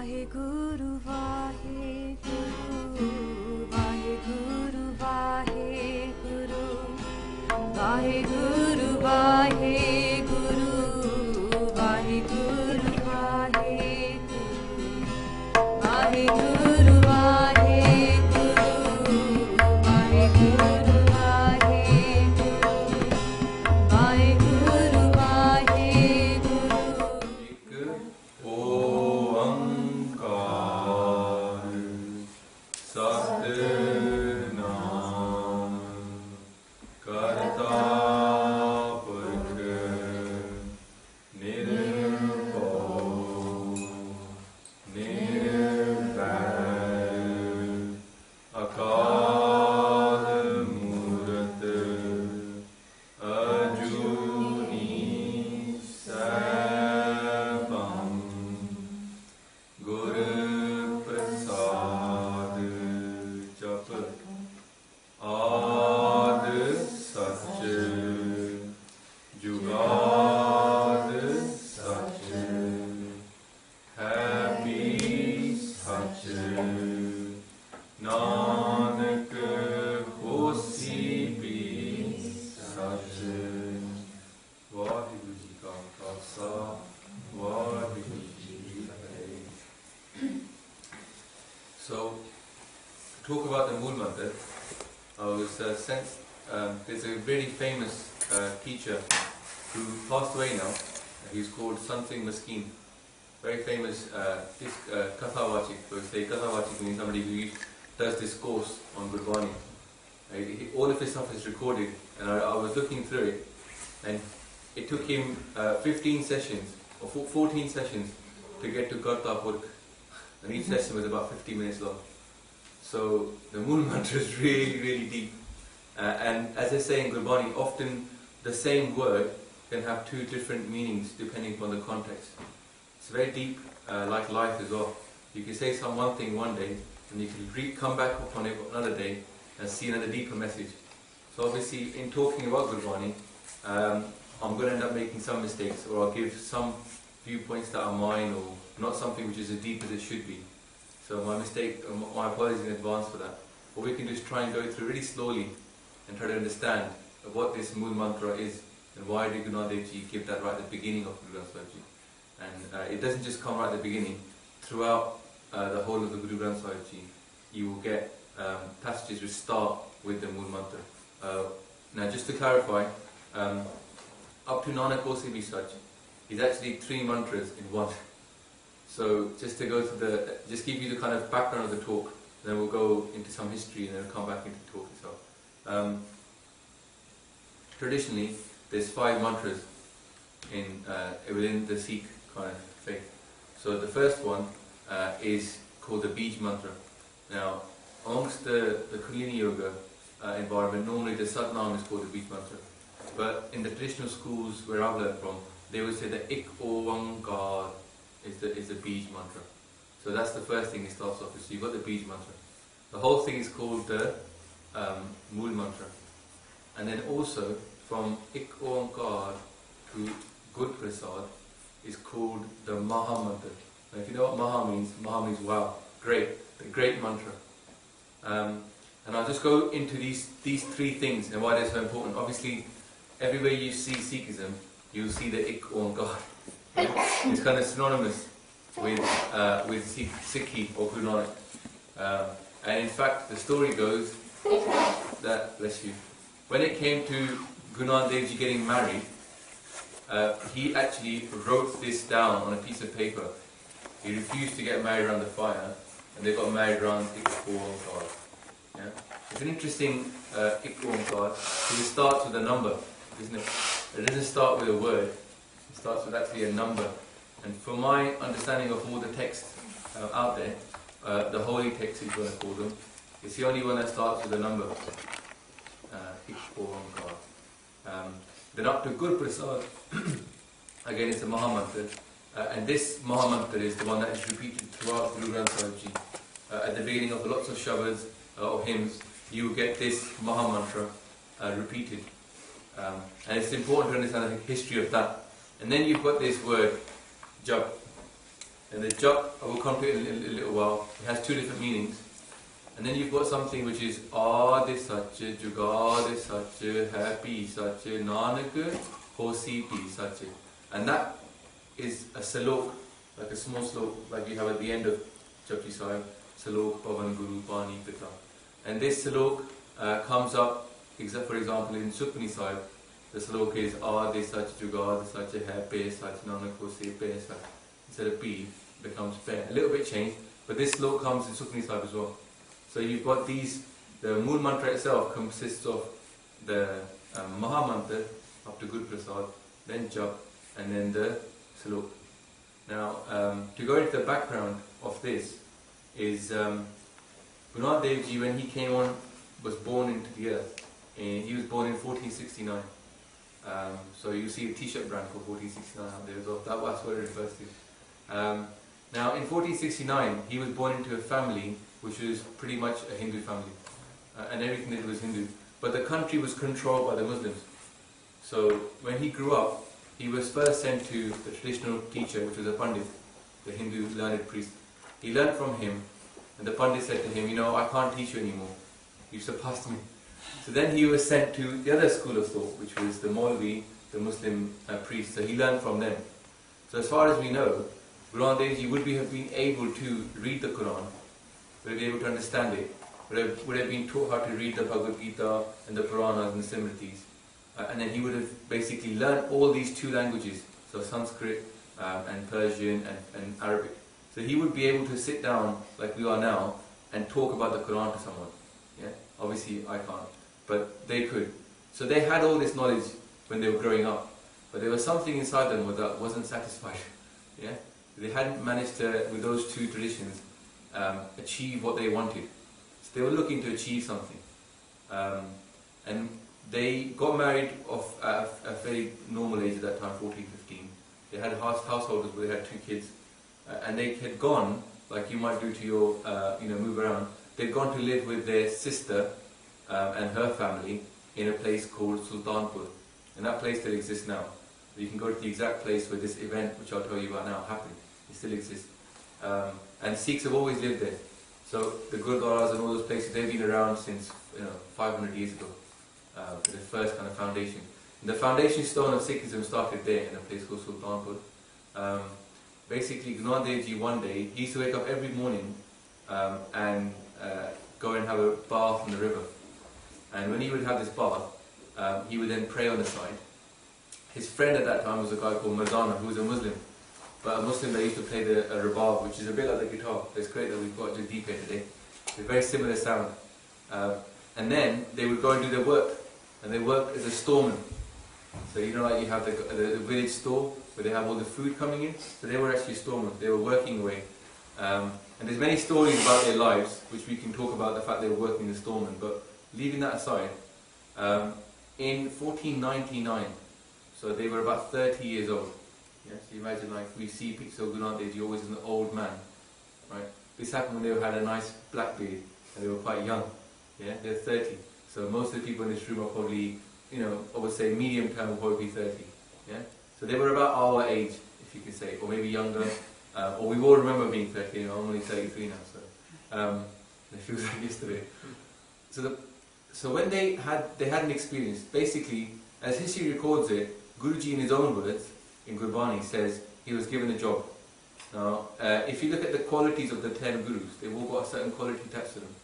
Vaheguru, Vaheguru, Vaheguru, Vaheguru, Vaheguru, Vaheguru, Vaheguru, Vaheguru, Vaheguru, So, to talk about the Mool Mantar, I was sent, there's a very famous teacher who passed away now. He's called something Maskeen. Very famous Kathavachik. So say Kathavachik means somebody who does this course on Gurbani. All of his stuff is recorded, and I was looking through it, and it took him 15 sessions, or 14 sessions to get to Kartapurk, and each session was about 50 minutes long. So the Mool Mantra is really, really deep. And as I say in Gurbani, often the same word can have two different meanings depending upon the context. It's very deep, like life as well. You can say one thing one day, and you can come back upon it another day and see another deeper message. So obviously, in talking about Gurbani, I'm going to end up making some mistakes, or I'll give some viewpoints that are mine, or not something which is as deep as it should be. So my apologies in advance for that. What we can do is try and go through really slowly and try to understand what this Mool Mantra is, and why did Guru Nanak Ji give that right at the beginning of Guru Granth Sahib Ji. And it doesn't just come right at the beginning. Throughout the whole of the Guru Granth Sahib Ji, you will get passages which start with the Mool Mantra. Now just to clarify, up to Nanak Kosi such, is actually 3 mantras in one. So just to go to just give you the kind of background of the talk, then we'll go into some history and then we'll come back into the talk itself. Traditionally, there's 5 mantras within the Sikh kind of faith. So the first one is called the Beej Mantar. Now, amongst the Kundalini Yoga environment, normally the Satnam is called the Beej Mantar. But in the traditional schools where I've learned from, they would say that Ik Oankar is the Beej Mantra. So that's the first thing it starts off with. So you've got the Beej Mantra. The whole thing is called the Mool Mantra. And then also from Ik Oankar to Good Prasad is called the Maha Mantar. Now if you know what Maha means wow, great, the great mantra. And I'll just go into these 3 things and why they're so important. Obviously, everywhere you see Sikhism, you'll see the Ik Oankar. It's kind of synonymous with Sikhi or Guru Nanak. And in fact, the story goes that, bless you, when it came to Guru Nanak Dev Ji getting married, he actually wrote this down on a piece of paper. He refused to get married around the fire, and they got married around Ik Oankar. Yeah? It's an interesting Ik Oankar, because it starts with a number, isn't it? It doesn't start with a word, it starts with actually a number. And from my understanding of all the texts out there, the holy text is what I call them, it's the only one that starts with a number. Ik Oankar. Then up to Guru Prasad, again it's a Maha Mantar. And this Maha Mantar is the one that is repeated throughout Guru Granth Sahib Ji. At the beginning of lots of shabads or hymns, you will get this Maha Mantra repeated. And it's important to understand the history of that. And then you've got this word, Jap. And the Jug, I will come to it in a little while, it has two different meanings. And then you've got something which is Adi Satya, Jugadi Satya, Happy Satya, Nanak, Hosi Pi Satya. And that is a salok, like a small slok, like you have at the end of Japji Sahib, Salok, Pavan, Guru, Pani, Pita. And this salok comes up, for example, in Sukhmani Sahib, the salok is Adi Satya, Jugadi Satya, Happy Satya, Nanak, Hosi Pi Satya. Instead of P, becomes Pe. A little bit changed, but this slok comes in Sukhmani Sahib as well. So you've got these, the Mool Mantra itself consists of the Maha Mantar up to Guru Prasad, then Jap, and then the Salok. Now, to go into the background of this is Guru Nanak Dev Ji, when he came on, was born into the earth. And he was born in 1469. So you see a t-shirt brand called 1469 out there as well. That's what it refers to. Now, in 1469, he was born into a family which was pretty much a Hindu family, and everything that was Hindu. But the country was controlled by the Muslims. So when he grew up, he was first sent to the traditional teacher, which was a Pandit, the Hindu learned priest. He learned from him, and the Pandit said to him, you know, I can't teach you anymore. You've surpassed me. So then he was sent to the other school of thought, which was the Maulvi, the Muslim priest. So he learned from them. So as far as we know, Guru Nanak Dev Ji would have been able to read the Quran, would be able to understand it, would have been taught how to read the Bhagavad Gita and the Puranas and the Simritis. And then he would have basically learned all these two languages, so Sanskrit and Persian and Arabic. So he would be able to sit down like we are now and talk about the Quran to someone. Yeah? Obviously I can't, but they could. So they had all this knowledge when they were growing up, but there was something inside them that wasn't satisfied. Yeah? They hadn't managed to, with those two traditions, achieve what they wanted. So they were looking to achieve something. And they got married at a very normal age at that time, 14, 15. They had householders where they had 2 kids. And they had gone, like you might do to your, move around, they'd gone to live with their sister and her family in a place called Sultanpur. And that place still exists now. You can go to the exact place where this event, which I'll tell you about now, happened. It still exists. And Sikhs have always lived there. So the Gurdwaras and all those places, they've been around since 500 years ago. For the first kind of foundation. And the foundation stone of Sikhism started there in a place called Sultanpur. Basically, Guru Nanak Dev Ji one day, he used to wake up every morning and go and have a bath in the river. And when he would have this bath, he would then pray on the side. His friend at that time was a guy called Mardana, who was a Muslim. But a Muslim that used to play the rabab, which is a bit like the guitar. It's great that we've got Jagdeep here today. It's a very similar sound. And then they would go and do their work. And they worked as a storeman. So you know, like you have the village store where they have all the food coming in. So they were actually storemen. They were working away. And there's many stories about their lives, which we can talk about the fact they were working as storemen. But leaving that aside, in 1499, so they were about 30 years old. Yeah, so you imagine, like, we see pictures of Guru Nanak Dev Ji always as an old man, right? This happened when they had a nice black beard and they were quite young. Yeah, they're 30. So most of the people in this room are probably, I would say medium term will probably be 30. Yeah, so they were about our age, if you could say, or maybe younger. Or we all remember being 30. I'm only 33 now, so it feels like yesterday. So when they had an experience, basically, as history records it, Guruji in his own words, in Gurbani, says he was given a job. Now, if you look at the qualities of the 10 Gurus, they've all got a certain quality attached to them.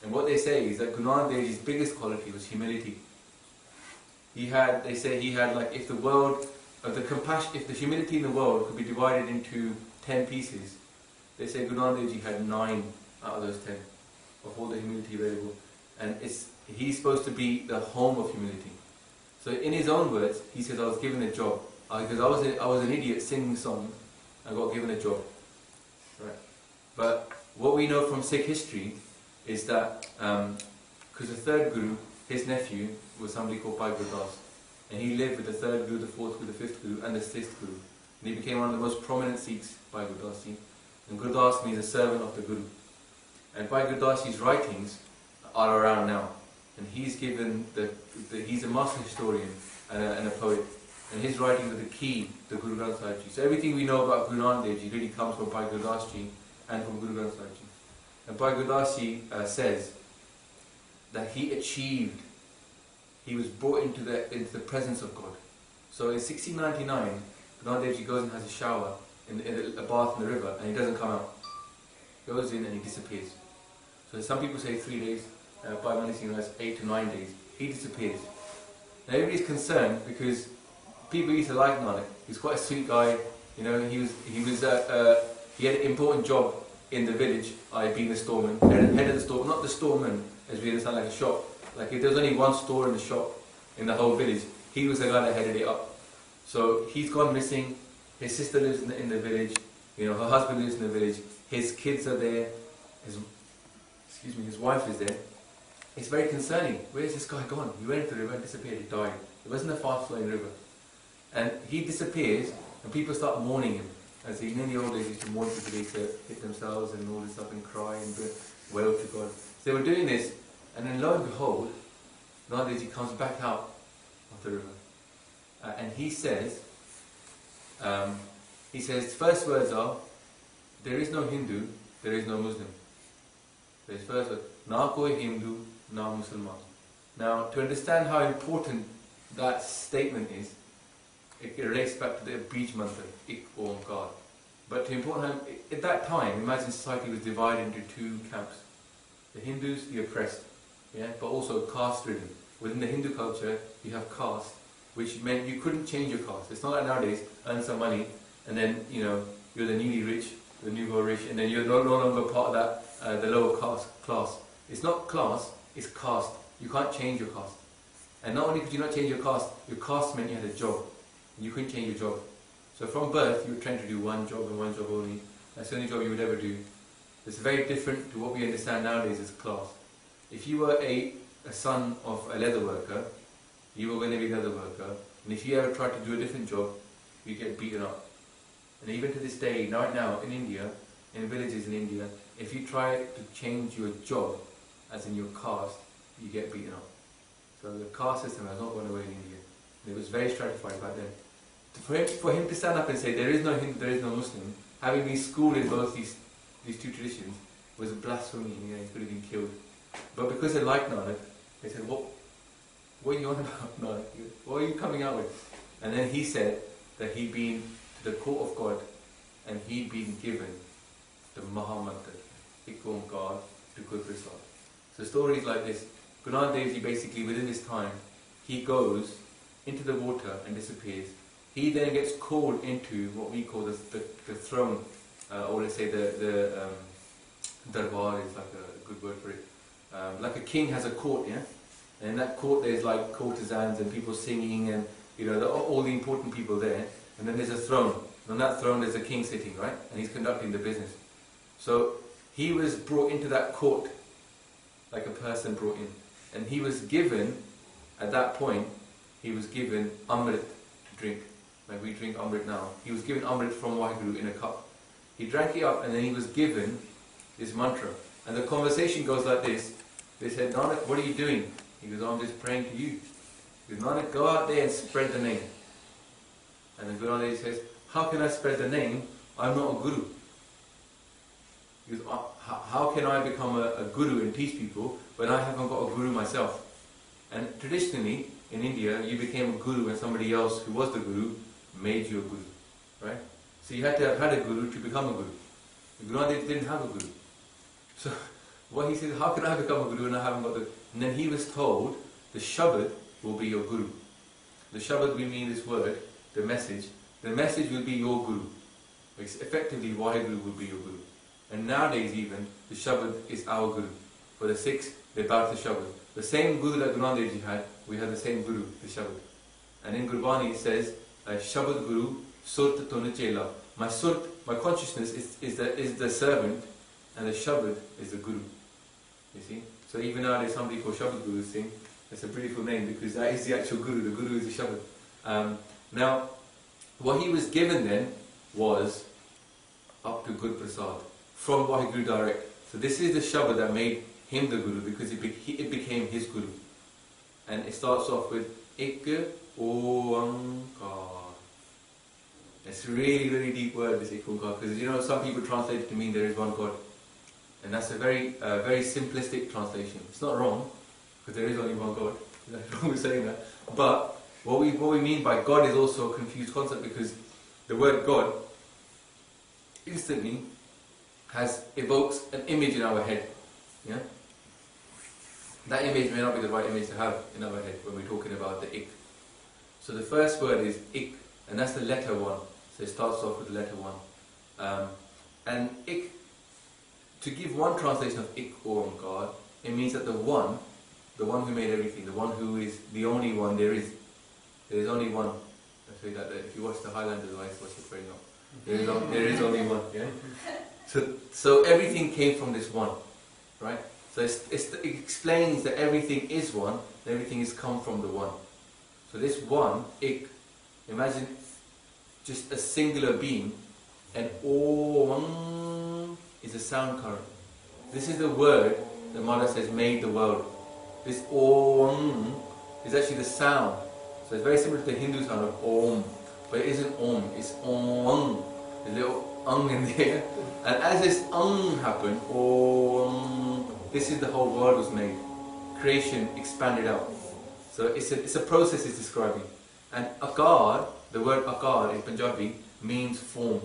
And what they say is that Guru Nanak Dev Ji's biggest quality was humility. They say he had, like, if the humility in the world could be divided into 10 pieces, they say Guru Nanak Dev Ji had 9 out of those 10 of all the humility available. And he's supposed to be the home of humility. So in his own words, he says, I was given a job. Because I was an idiot singing songs, I got given a job. Right. But what we know from Sikh history is that, because the 3rd Guru, his nephew, was somebody called Bhai Gurdas. And he lived with the 3rd Guru, the 4th Guru, the 5th Guru, and the 6th Guru. And he became one of the most prominent Sikhs, Bhai Gurdas Ji. And Gurdas means a servant of the Guru. And Bhai Gurdas Ji's writings are around now. And he's given he's a master historian and a poet. and his writings are the key to Guru Granth Sahib Ji. So everything we know about Guru Nanak Dev Ji really comes from Bhai Gurdas Ji and from Guru Granth Sahib Ji. And Bhai Gurdas Ji says that he was brought into the presence of God. So in 1699, Guru Nanak Dev Ji goes and has a shower, a bath in the river, and he doesn't come out. He goes in and he disappears. So some people say 3 days, Bhai Mani Singh has 8 to 9 days. He disappears. Now everybody's concerned because people used to like Nanak. He's quite a sweet guy. You know, he had an important job in the village, being the storeman, head of the store, not the storeman as we understand, like a shop. Like if there was only one store in the shop in the whole village, he was the guy that headed it up. So he's gone missing. His sister lives in the village. You know, her husband lives in the village. His kids are there. His wife is there. It's very concerning. Where's this guy gone? He went into the river and disappeared. He died. It wasn't a fast-flowing river. And he disappears, and people start mourning him. As in the old days, used to mourn people, they used to hit themselves and all this stuff and cry and wail to God. So they were doing this, and then lo and behold, Nadaji comes back out of the river. And he says, his first words are, there is no Hindu, there is no Muslim. So his first word, na koi Hindu, na Musliman. Now, to understand how important that statement is, it relates back to the Beej Mantar, Ik Omkar. But to important, at that time, imagine society was divided into two camps. The Hindus, the oppressed, yeah, but also caste-ridden. Within the Hindu culture, you have caste, which meant you couldn't change your caste. It's not like nowadays, earn some money, and then, you know, you're the newly rich, the nouveau rich, and then you're no longer part of that, the lower caste class. It's not class, it's caste. You can't change your caste. And not only could you not change your caste meant you had a job. You couldn't change your job. So from birth, you were trained to do one job and one job only. That's the only job you would ever do. It's very different to what we understand nowadays as class. If you were a son of a leather worker, you were going to be a leather worker. And if you ever tried to do a different job, you get beaten up. And even to this day, right now in India, in villages in India, if you try to change your job, as in your caste, you get beaten up. So the caste system has not gone away in India. It was very stratified back then. For him to stand up and say there is no Hindu, there is no Muslim, having been schooled in both these two traditions, was a blasphemy. You know, he could have been killed. But because they liked Nanak, they said, what are you on about, Nanak? What are you coming out with? And then he said that he'd been to the court of God and he'd been given the Maha Mantar, Ik Omkar, to Guru Prasad. So stories like this. Guru Nanak Dev Ji basically within this time, he goes into the water and disappears. He then gets called into what we call the throne, or let's say the darbar is like a good word for it. Like a king has a court, yeah? And in that court there's like courtesans and people singing and, you know, all the important people there. And then there's a throne. And on that throne there's a king sitting, right? And he's conducting the business. So he was brought into that court like a person brought in. And he was given, at that point, he was given Amrit to drink. Like we drink Amrit now. He was given Amrit from Vaheguru in a cup. He drank it up and then he was given this mantra. And the conversation goes like this. They said, Nanak, what are you doing? He goes, I'm just praying to you. He goes, Nanak, go out there and spread the name. And the Guru Nanak says, how can I spread the name? I'm not a guru. He goes, how can I become a guru and teach people when I haven't got a guru myself? And traditionally, in India, you became a guru when somebody else who was the guru made you a guru, right? So you had to have had a guru to become a guru. The Guru Nanak didn't have a guru. So what he said, how can I become a guru and I haven't got the... And then he was told, the Shabad will be your guru. The Shabad, we mean this word, the message. The message will be your guru. Effectively, Vaheguru will be your guru. And nowadays even, the Shabad is our guru. For the Sikhs, they bow to Shabad. The same guru that Guru Nanak Dev Ji had, we have the same guru, the Shabad. And in Gurbani it says, Shabad Guru, Surt Tonu Chela. My Surt, my consciousness is the servant, and the Shabad is the guru. You see? So even now there's somebody called Shabad Guru Singh. That's a beautiful name because that is the actual guru. The guru is the Shabad. Now, what he was given then was up to Guru Prasad from Vaheguru direct. So this is the Shabad that made him the guru because it became his guru. And it starts off with Ik Omkar. It's a really, really deep word, this ik onkar, because you know some people translate it to mean there is one God. And that's a very simplistic translation. It's not wrong, because there is only one God. There's nothing wrong with saying that. But what we mean by God is also a confused concept, because the word God instantly evokes an image in our head. Yeah? That image may not be the right image to have in our head when we're talking about the ik. So the first word is ik, and that's the letter one. So it starts off with the letter one. And ik, to give one translation of ik or God, it means that the one who made everything, the one who is the only one there is. There is only one. I say that if you watch the Highlanders, I watch it very well. There is only one. Yeah. So everything came from this one, right? So it explains that everything is one, and everything has come from the one. So this one, ik, imagine just a singular being, and om is a sound current. This is the word that Mala says made the world. This om is actually the sound. So it's very similar to the Hindu sound of om, but it isn't om, it's om. There's a little in there. And as this happened, om, this is the whole world was made. Creation expanded out. So it's a process it's describing. And akar, the word akar in Punjabi, means form.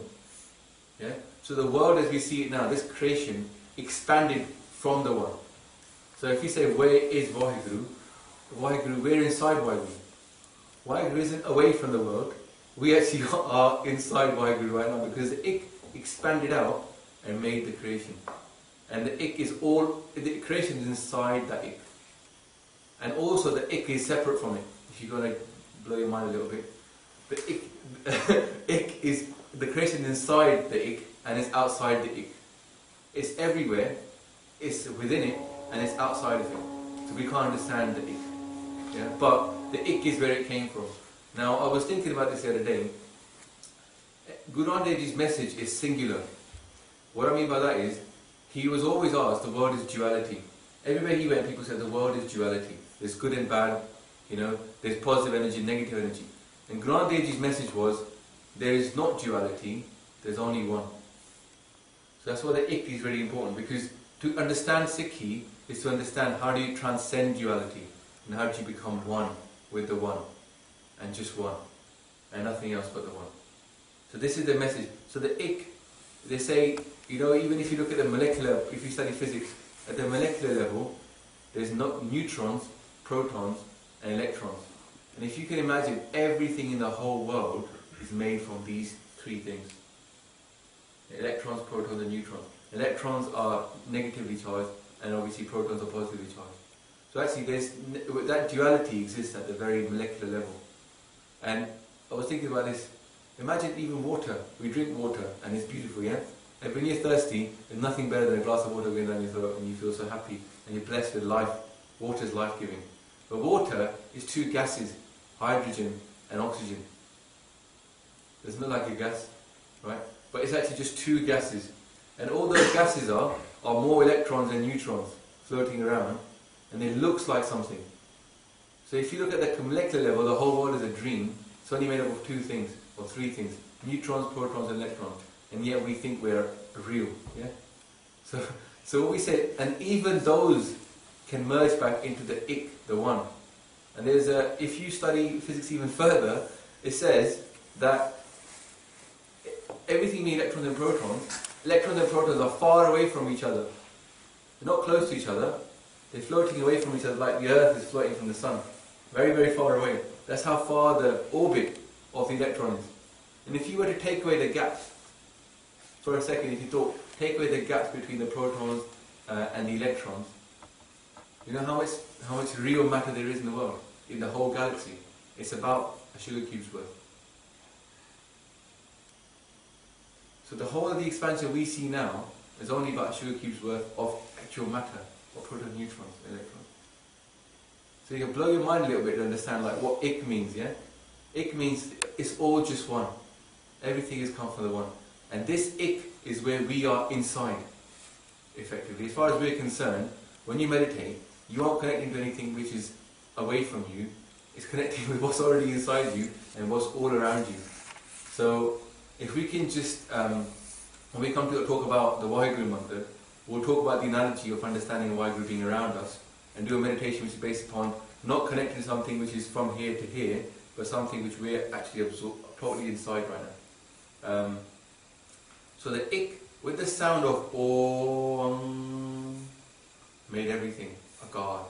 Yeah? So the world as we see it now, this creation, expanded from the one. So if you say, where is Vaheguru? Vaheguru, we're inside Vaheguru. Vaheguru isn't away from the world. We actually are inside Vaheguru right now, because the ik expanded out and made the creation. And the ik is the creation is inside that ik. And also the ik is separate from it. If you're going to blow your mind a little bit. The ik is, the creation is inside the ik and it's outside the ik. It's everywhere, it's within it and it's outside of it. So we can't understand the ik. Yeah? But the ik is where it came from. Now I was thinking about this the other day. Guru Nanak Dev's message is singular. What I mean by that is, he was always asked, the world is duality. Everywhere he went, people said the world is duality. There's good and bad, you know, there's positive energy, negative energy. And Guru Nanak Dev's message was, there is not duality, there's only one. So that's why the ik is really important, because to understand Sikhi is to understand how do you transcend duality, and how do you become one with the one, and just one, and nothing else but the one. So this is the message. So the ik, they say, you know, even if you look at the molecular, if you study physics, at the molecular level, there's neutrons, protons, and electrons. And if you can imagine, everything in the whole world is made from these three things. Electrons, protons, and neutrons. Electrons are negatively charged, and obviously protons are positively charged. So actually, that duality exists at the very molecular level. And I was thinking about this. Imagine even water. We drink water, and it's beautiful, yeah? And when you're thirsty, there's nothing better than a glass of water going down your throat, and you feel so happy, and you're blessed with life. Water is life-giving. But water is two gases, hydrogen and oxygen. It's not like a gas, right? But it's actually just two gases. And all those gases are more electrons and neutrons floating around, and it looks like something. So if you look at the molecular level, the whole world is a dream. It's only made up of two things, or three things. Neutrons, protons, and electrons. And yet we think we're real, yeah? So what we say, and even those can merge back into the ik, the one. And there's if you study physics even further, it says that everything being electrons and protons are far away from each other. They're not close to each other. They're floating away from each other like the Earth is floating from the Sun. Very, very far away. That's how far the orbit of the electron is. And if you were to take away the gaps, for a second, if you thought, take away the gaps between the protons and the electrons, you know how much real matter there is in the world, in the whole galaxy? It's about a sugar cube's worth. So the whole of the expansion we see now is only about a sugar cube's worth of actual matter, of protons, neutrons, electrons. So you can blow your mind a little bit to understand like what ik means, yeah? Ik means it's all just one. Everything has come from the one. And this ik is where we are inside, effectively. As far as we're concerned, when you meditate, you aren't connecting to anything which is away from you. It's connecting with what's already inside you and what's all around you. So if we can just, when we come to talk about the Vaheguru Mantar, we'll talk about the analogy of understanding Vaheguru being around us, and do a meditation which is based upon not connecting something which is from here to here, but something which we're actually totally inside right now. So the ik, with the sound of Om, made everything a God.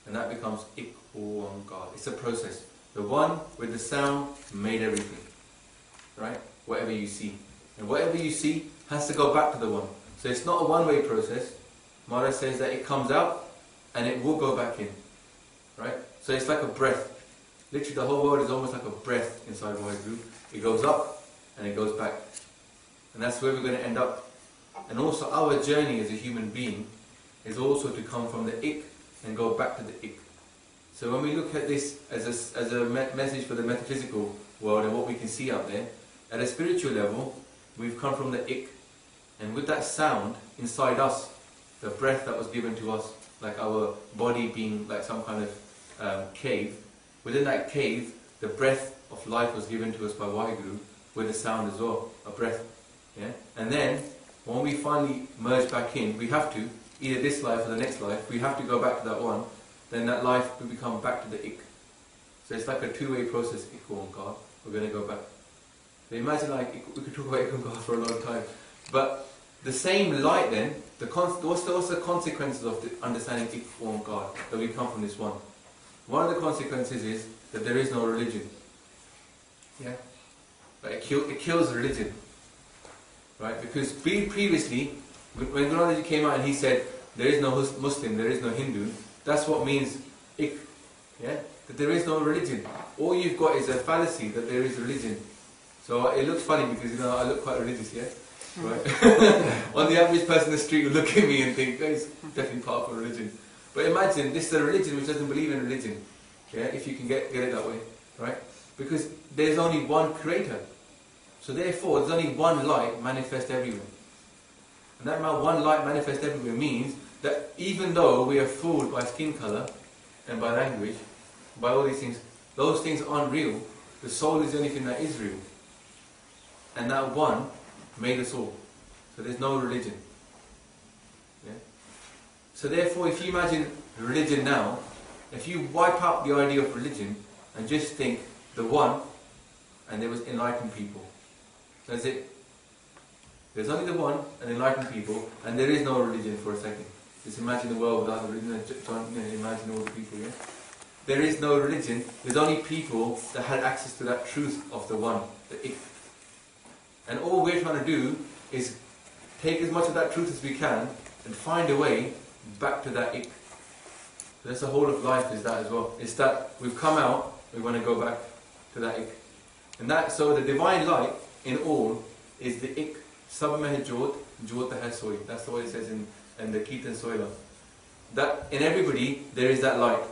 And that becomes ik Om God. It's a process. The one with the sound made everything. Right? Whatever you see. And whatever you see has to go back to the one. So it's not a one-way process. Maharaj says that it comes out and it will go back in. Right? So it's like a breath. Literally the whole world is almost like a breath inside Vaheguru. It goes up and it goes back. And that's where we're going to end up. And also our journey as a human being is also to come from the ik and go back to the ik. So when we look at this as a message for the metaphysical world and what we can see out there, at a spiritual level, we've come from the ik. And with that sound inside us, the breath that was given to us, like our body being like some kind of cave, within that cave, the breath of life was given to us by Vaheguru, with the sound as well, a breath. Yeah? And then, when we finally merge back in, we have to, either this life or the next life, we have to go back to that one, then that life will become back to the ik. So it's like a two-way process, ik Omkar. We're going to go back. So imagine like, we could talk about ik Omkar for a long time. But the same light then, what's the consequences of the understanding ik Omkar, that we come from this one? One of the consequences is that there is no religion. Yeah? But it kills religion. Right? Because previously, when Guru Nanak came out and he said, there is no Muslim, there is no Hindu, that's what means ik. Yeah? That there is no religion. All you've got is a fallacy that there is religion. So it looks funny because, you know, I look quite religious, yeah? Right? On the average person in the street would look at me and think, oh, he's definitely part of a religion. But imagine, this is a religion which doesn't believe in religion. Yeah? If you can get it that way. Right? Because there's only one creator. So therefore, there's only one light manifest everywhere. And that one light manifest everywhere means that even though we are fooled by skin color and by language, by all these things, those things aren't real. The soul is the only thing that is real. And that one made us all. So there's no religion. Yeah? So therefore, if you imagine religion now, if you wipe out the idea of religion and just think the one, and there was enlightened people. That's it. There's only the one and enlightened people, and there is no religion for a second. Just imagine the world without the religion, and imagine all the people, yeah? There is no religion, there's only people that had access to that truth of the one, the ik. And all we're trying to do is take as much of that truth as we can and find a way back to that ik. So that's the whole of life, is that as well. It's that we've come out, we want to go back to that ik. And that, so the divine light in all is the ik. Sab mein jyot, jyot hai soi. That's the way it says in the Kirtan Soila. That in everybody there is that light.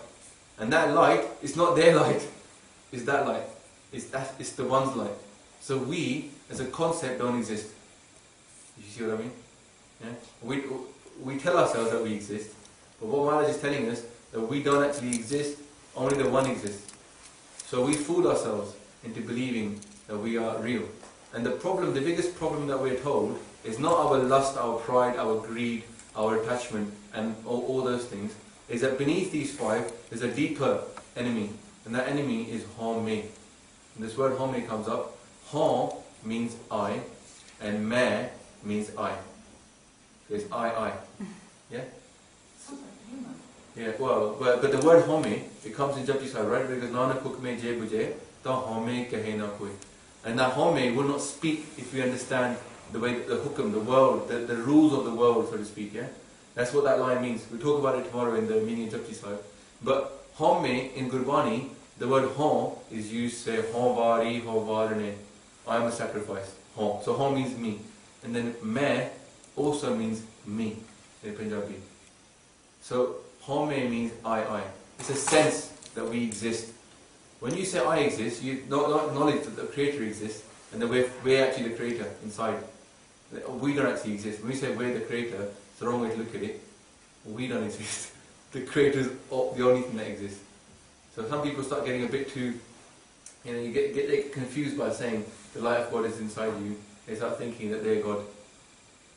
And that light is not their light, it's that light. It's the one's light. So we, as a concept, don't exist. You see what I mean? Yeah? We tell ourselves that we exist, but what Maharaj is telling us, that we don't actually exist, only the one exists. So we fool ourselves into believing that we are real. And the biggest problem that we're told is not our lust, our pride, our greed, our attachment, and all those things, is that beneath these five there's a deeper enemy, and that enemy is home. And this word home comes up. Home means I, and me means I. So it's I. Yeah? Yeah, but the word home, it comes in Japji Sahib, right? Because Nanak hukme je buje, ta home kahe na koi. And that home will not speak if we understand the way the hukum, the world, the rules of the world, so to speak, yeah? That's what that line means. We'll talk about it tomorrow in the meaning of Japji Sahib. But home in Gurbani, the word home is used, say, hom vari, hom varne. I am a sacrifice. Home. So home means me. And then me also means me in Punjabi. So home means I. It's a sense that we exist. When you say I exist, you not acknowledge that the Creator exists, and that we're actually the Creator inside. We don't actually exist. When we say we're the Creator, it's the wrong way to look at it. We don't exist. The Creator is the only thing that exists. So some people start getting a bit too You get confused by saying the light of God is inside you. They start thinking that they're God.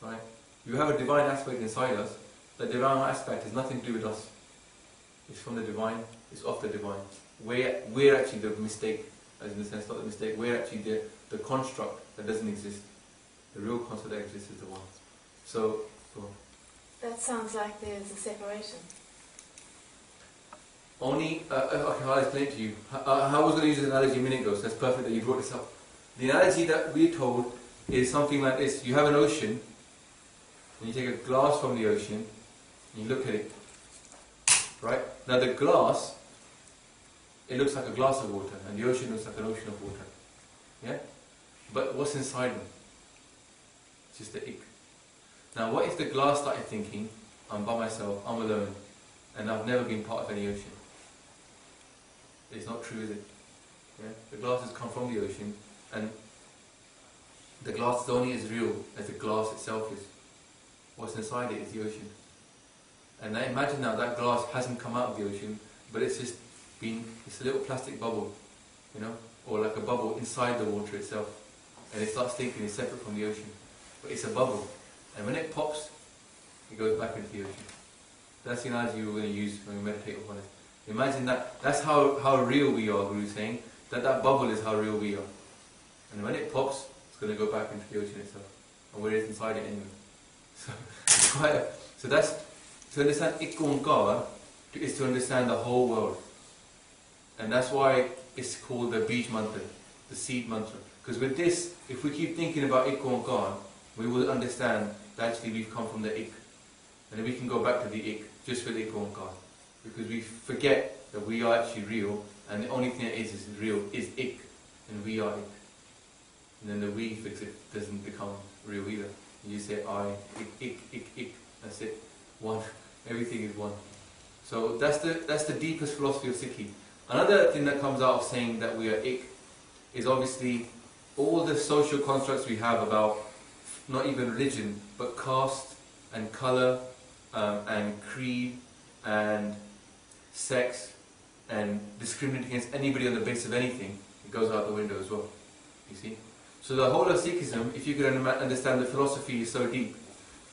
Right? You have a divine aspect inside us. The divine aspect has nothing to do with us. It's from the divine, it's of the divine. We're actually the mistake, as in the sense, not the mistake, we're actually the construct that doesn't exist. The real construct that exists is the one. So, that sounds like there's a separation. Only, okay, I'll explain it to you. I was going to use an analogy a minute ago, so that's perfect that you brought this up. The analogy that we're told is something like this. You have an ocean, and you take a glass from the ocean, and you look at it. Right? Now the glass, it looks like a glass of water, and the ocean looks like an ocean of water. Yeah? But what's inside them? It's just the ik. Now what if the glass started thinking, I'm by myself, I'm alone, and I've never been part of any ocean? It's not true, is it? Yeah? The glass has come from the ocean, and the glass is only as real as the glass itself is. What's inside it is the ocean. And now imagine now that glass hasn't come out of the ocean, but it's just been, it's a little plastic bubble, you know, or like a bubble inside the water itself. And it starts thinking it's separate from the ocean. But it's a bubble. And when it pops, it goes back into the ocean. That's the analogy we're going to use when we meditate upon it. Imagine that, that's how real we are, Guru is saying, that bubble is how real we are. And when it pops, it's going to go back into the ocean itself. And we're inside it anyway. So, it's quite so that's, to understand Ik Onkar is to understand the whole world. And that's why it's called the Beej Mantar, the seed mantra. Because with this, if we keep thinking about Ik Onkar, we will understand that actually we've come from the Ik. And then we can go back to the Ik, just with Ik Onkar. Because we forget that we are actually real, and the only thing that is real is Ik, and we are Ik. And then the we fix it doesn't become real either. You say I, Ik, that's it. One. Everything is one. So that's the deepest philosophy of Sikhi. Another thing that comes out of saying that we are Ik is obviously all the social constructs we have about not even religion, but caste and colour and creed and sex and discriminating against anybody on the basis of anything. It goes out the window as well. You see? So the whole of Sikhism, if you could understand the philosophy, is so deep.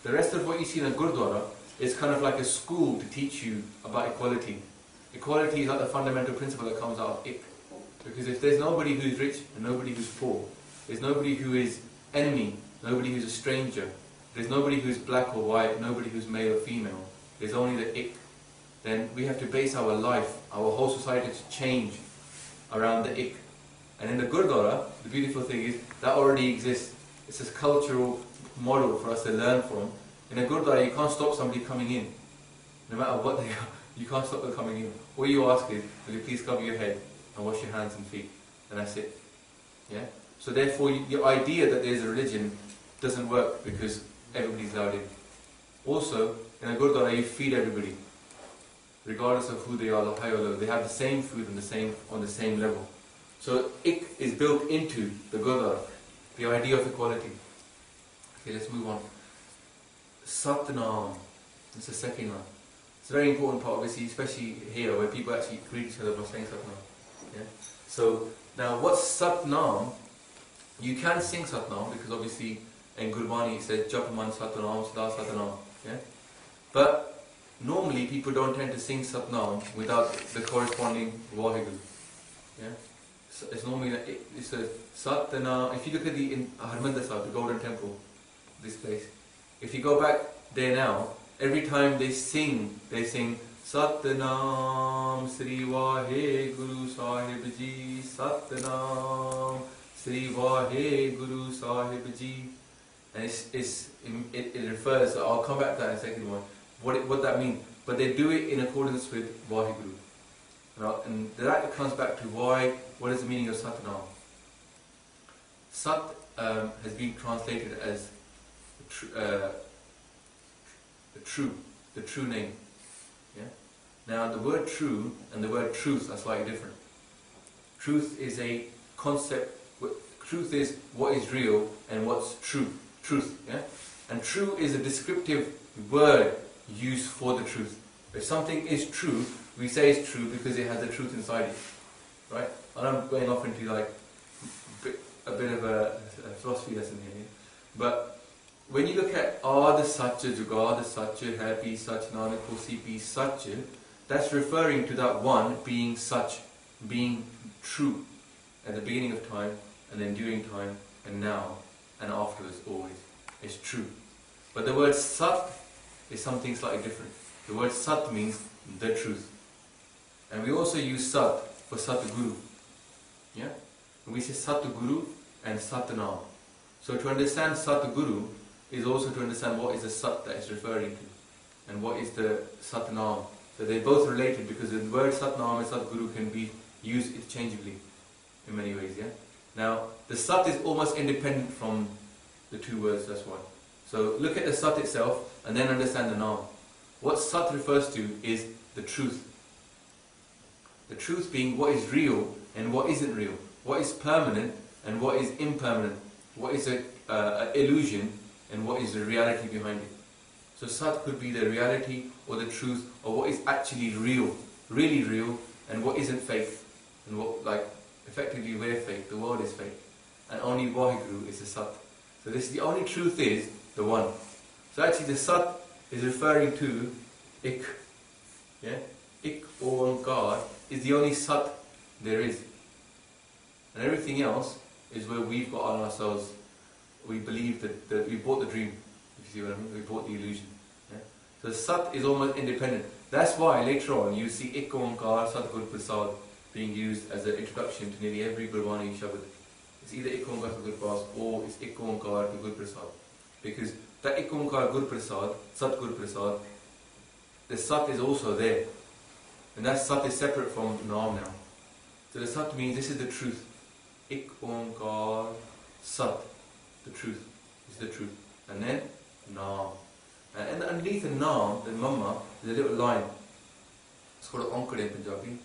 The rest of what you see in a Gurdwara is kind of like a school to teach you about equality. Equality is like the fundamental principle that comes out of Ik. Because if there's nobody who's rich and nobody who's poor, there's nobody who is enemy, nobody who's a stranger, there's nobody who's black or white, nobody who's male or female, there's only the Ik, then we have to base our life, our whole society to change around the Ik. And in the Gurdwara, the beautiful thing is, that already exists. It's this cultural model for us to learn from. In a Gurdwara, you can't stop somebody coming in. No matter what they are, you can't stop them coming in. All you ask is, will you please cover your head and wash your hands and feet? And that's it. Yeah? So therefore, your idea that there's a religion doesn't work because everybody's allowed in. Also, in a Gurdwara, you feed everybody, regardless of who they are, high or low. They have the same food and on the same level. So Ik is built into the Gurdwara, the idea of equality. Okay, let's move on. Satnam. It's the second one. It's a very important part, obviously, especially here, where people actually greet each other by saying Satnam. Yeah? So, now what's Satnam? You can sing Satnam, because obviously in Gurbani it says Japaman Satnam, Sada Satnam. Yeah? But normally people don't tend to sing Satnam without the corresponding Vaheguru. Yeah? So it's normally, it's a Satnam. If you look at in Harmandir Sahib, the Golden Temple, this place, if you go back there now, every time they sing Satnam Sri Vaheguru Sahib Ji, Satnam Sri Vaheguru Sahib Ji. And it refers, I'll come back to that in a second one, what that means. But they do it in accordance with Vaheguru. And that comes back to what is the meaning of Satnam? Sat has been translated as the true name. Yeah? Now the word true and the word truth are slightly different. Truth is a concept, truth is what is real and what's true. Truth, yeah? And true is a descriptive word used for the truth. If something is true, we say it's true because it has the truth inside it. Right? I'm going off into like a bit of a philosophy lesson here, but when you look at the Satya Juga, the Satya Happy, Sach Nanak Hosi Satya, that's referring to that one being such, being true at the beginning of time, and then during time, and now, and afterwards always. It's true. But the word Sat is something slightly different. The word Sat means the truth. And we also use Sat for Satguru. Yeah? We say Satguru and Satnam. So to understand Satguru is also to understand what is the Sat that it's referring to, and what is the Satnam. So they're both related because the word Satnam and Satguru can be used interchangeably in many ways. Yeah. Now the Sat is almost independent from the two words. That's why. So look at the Sat itself and then understand the Nam. What Sat refers to is the truth. The truth being what is real and what isn't real. What is permanent and what is impermanent. What is an illusion and what is the reality behind it. So Sat could be the reality or the truth or what is actually real, really real, and what isn't fake. And what, like, effectively we're fake, the world is fake. And only Vaheguru is the Sat. So this is the only truth is the one. So actually the Sat is referring to Ik. Yeah? Ik or God is the only Sat there is. And everything else is where we've got on ourselves, we believe that we bought the dream, if you see what I mean, we bought the illusion. Yeah? So Sat is almost independent. That's why later on you see Ik Onkar Satguru Prasad being used as an introduction to nearly every Gurbani Shabad. It's either Ik Onkar Satguru Prasad or it's Ik Onkar Guru Prasad. Because that Ik Onkar Guru Prasad, Satguru Prasad, the Sat is also there. And that Sat is separate from Naam now. So the Sat means this is the truth. Ik Onkar Sat, the truth, is the truth. And then Naam. And underneath the Naam, the Mamma, there's a little line. It's called Onkar in Punjabi.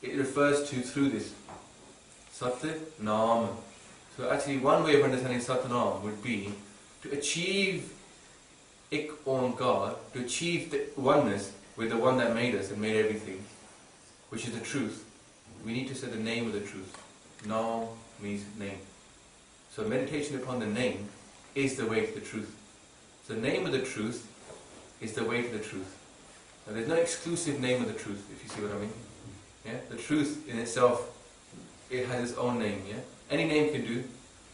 It refers to through this. Sat Naam. So actually one way of understanding Sat Naam would be to achieve Ik Onkar, to achieve the oneness with the one that made us and made everything, which is the truth. We need to say the name of the truth. Naam means name. So meditation upon the name is the way to the truth. So the name of the truth is the way to the truth. Now there's no exclusive name of the truth, if you see what I mean. Yeah? The truth in itself, it has its own name. Yeah? Any name can do.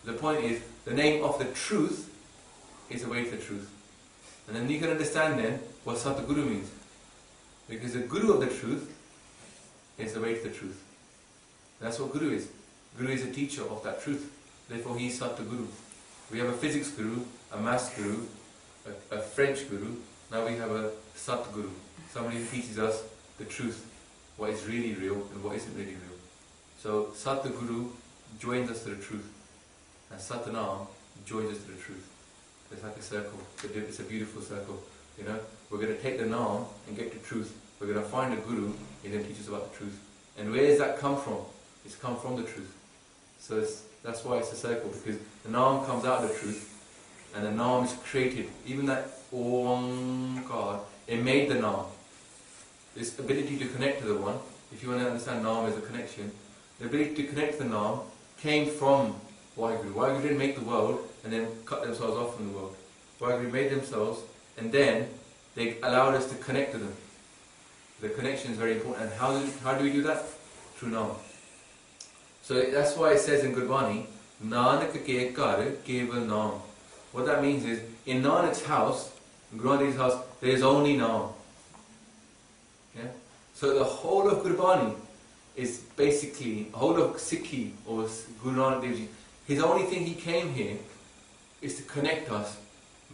The point is, the name of the truth is the way to the truth. And then you can understand then what Satguru means. Because the Guru of the truth is the way to the truth. That's what Guru is. Guru is a teacher of that truth. Therefore he is Satguru. We have a physics Guru, a maths Guru, a French Guru. Now we have a Satguru. Somebody who teaches us the truth. What is really real and what isn't really real. So Satguru joins us to the truth. And Satnam joins us to the truth. It's like a circle. It's a beautiful circle. You know, we're going to take the Naam and get to truth. We're going to find a Guru, he's going to teach us about the truth. And where does that come from? It's come from the truth. So that's why it's a circle, because the Naam comes out of the truth, and the Naam is created. Even that Omkar, it made the Naam. This ability to connect to the one, if you want to understand Naam as a connection, the ability to connect to the Naam came from Vaheguru. Vaheguru didn't make the world and then cut themselves off from the world. Vaheguru made themselves and then they allowed us to connect to them. The connection is very important. And how do we do that? Through Naam. So that's why it says in Gurbani, Nanak ke kar keval Naam. What that means is, in Nanak's house, in Guru Nanak's house, there is only Naam. Yeah? So the whole of Gurbani is basically, the whole of Sikhi or Guru Nanak Dev Ji, his only thing he came here is to connect us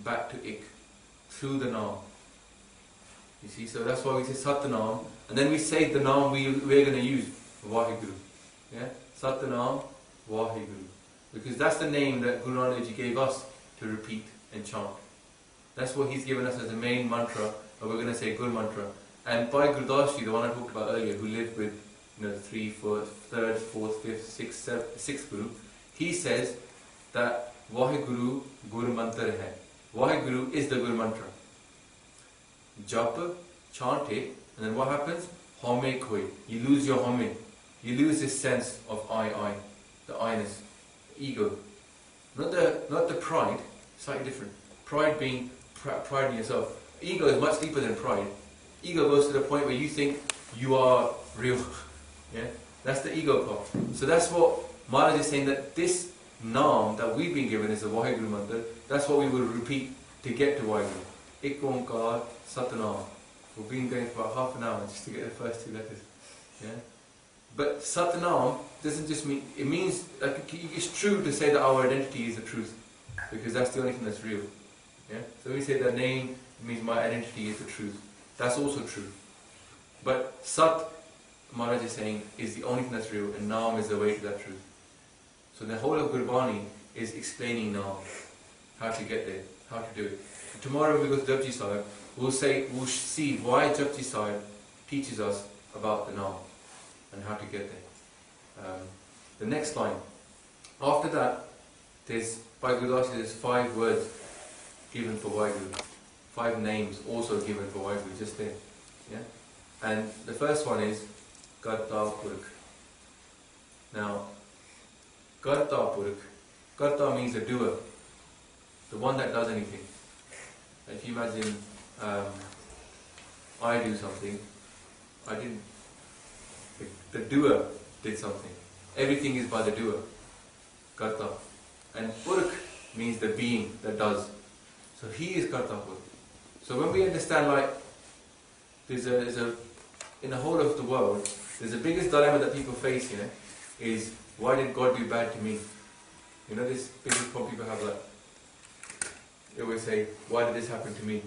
back to Ik, through the Naam. You see, so that's why we say Satnam, and then we say the Naam we're going to use, Vaheguru. Yeah? Satnam, Vaheguru. Because that's the name that Guru Nanak Dev Ji gave us to repeat and chant. That's what he's given us as the main mantra, and we're going to say Guru Mantra. And by Gurdas Ji, the one I talked about earlier, who lived with 3, 4, 3rd, 4th, 5th, 6th Guru, he says that Vaheguru Gurmantar hai. Vaheguru is the Guru Mantra. Japa, chant it, and then what happens? Home koi. You lose your home. you lose this sense of I, the I-ness, ego. Not the pride, slightly different. Pride being pride in yourself. Ego is much deeper than pride. Ego goes to the point where you think you are real. Yeah? That's the ego part. So that's what Maharaj is saying, that this Naam that we've been given is the Vaheguru Mantar. That's what we will repeat to get to Vaheguru. Ik Onkar Satnam. We've been going for about half an hour just to get the first 2 letters. Yeah? But Satnam doesn't just mean, it means, like, it's true to say that our identity is the truth, because that's the only thing that's real. Yeah? So when we say that name, it means my identity is the truth. That's also true. But Sat, Maharaj is saying, is the only thing that's real, and Naam is the way to that truth. So the whole of Gurbani is explaining Naam, how to get there, how to do it. So tomorrow when we go to Japji Sahib, we'll see why Japji Sahib teaches us about the Naam and how to get there. The next line. After that, by Guru Das, there's 5 words given for Vaheguru. 5 names also given for Vaheguru, just there. Yeah? And the first one is Karta Purakh. Now, Karta Purakh. Karta means the doer, the one that does anything. If you imagine, I do something, I didn't. The doer did something. Everything is by the doer. Karta. And Purakh means the being that does. So he is Karta Purakh. So when we understand, like, in the whole of the world, there's the biggest dilemma that people face, is why did God do bad to me? You know, this biggest problem people have, like, they always say, why did this happen to me?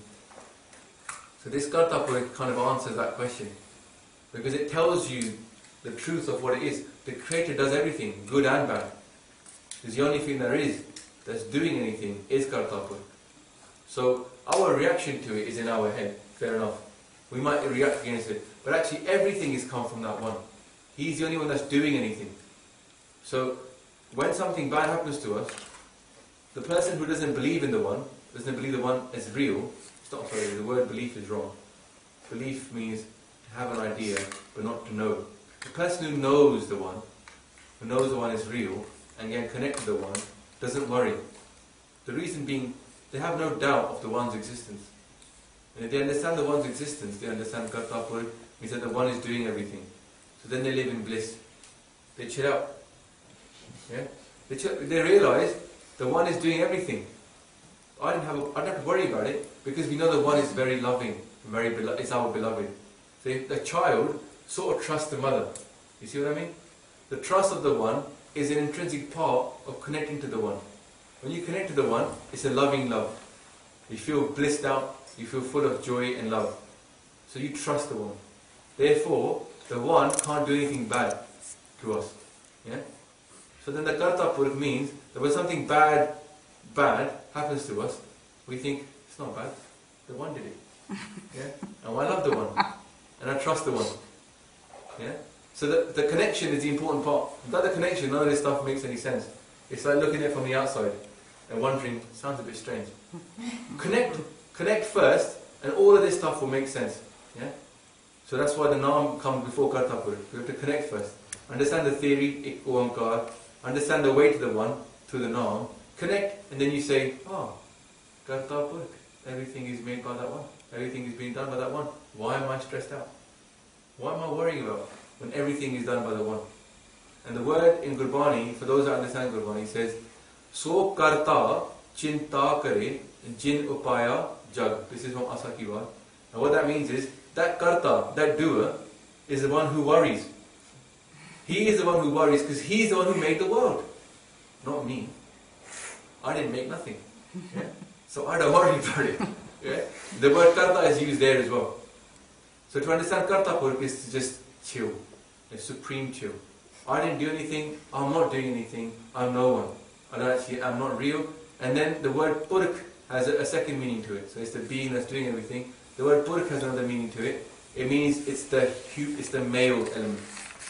So this Karta Purakh kind of answers that question, because it tells you the truth of what it is. The Creator does everything, good and bad. It's the only thing there is that's doing anything is Karta Purakh. So our reaction to it is in our head, fair enough. We might react against it, but actually everything has come from that one. He's the only one that's doing anything. So when something bad happens to us, the person who doesn't believe in the one, doesn't believe the one is real, the word belief is wrong. Belief means to have an idea, but not to know. The person who knows the one is real, and can connect to the one, doesn't worry. The reason being, they have no doubt of the one's existence. And if they understand the one's existence, they understand Karta Purakh means that the one is doing everything. So then they live in bliss. They chill out. Yeah? They realize the one is doing everything. I don't have to worry about it, because we know the one is very loving, it's our beloved. So the child sort of trusts the mother. You see what I mean? The trust of the one is an intrinsic part of connecting to the one. When you connect to the one, it's a loving love. You feel blissed out, you feel full of joy and love. So you trust the one. Therefore, the one can't do anything bad to us. Yeah? So then the Karta Purakh means that when something bad happens to us, we think, it's not bad, the one did it. Yeah? And I love the one. And I trust the one. Yeah? So the connection is the important part. Without the connection, none of this stuff makes any sense. It's like looking at it from the outside and wondering, sounds a bit strange. Connect first, and all of this stuff will make sense. Yeah? So that's why the Naam comes before Karta Purakh. We have to connect first. Understand the theory, Ik Onkar. Understand the way to the one, through the Naam. Connect, and then you say, Karta Purakh. Everything is made by that one. Everything is being done by that one. Why am I stressed out? What am I worrying about when everything is done by the one? And the word in Gurbani, for those that understand Gurbani, says, So karta chinta kare jin upaya jag. This is from Asakiwa. And what that means is, that karta, that doer, is the one who worries. He is the one who worries because he's the one who made the world. Not me. I didn't make nothing. Yeah? So I don't worry about it. Yeah? The word karta is used there as well. So to understand Karta Purakh is to just chill. A supreme chill. I didn't do anything, I'm not doing anything, I'm no one. I'm not real. And then the word Purakh has a second meaning to it. So it's the being that's doing everything. The word Purakh has another meaning to it. It means it's the male element.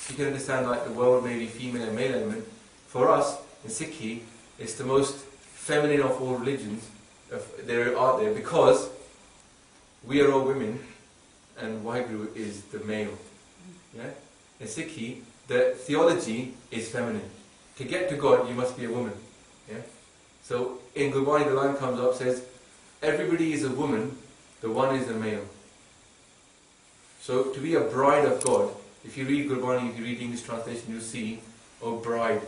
You can understand, like, the world may be female and male element. For us, in Sikhi, it's the most feminine of all religions there are there, because we are all women and Vaheguru is the male. Yeah? In Sikhi, the theology is feminine. To get to God, you must be a woman. Yeah? So in Gurbani, the line comes up, says, everybody is a woman, the one is a male. So to be a bride of God, if you read Gurbani, if you read English translation, you'll see, oh bride.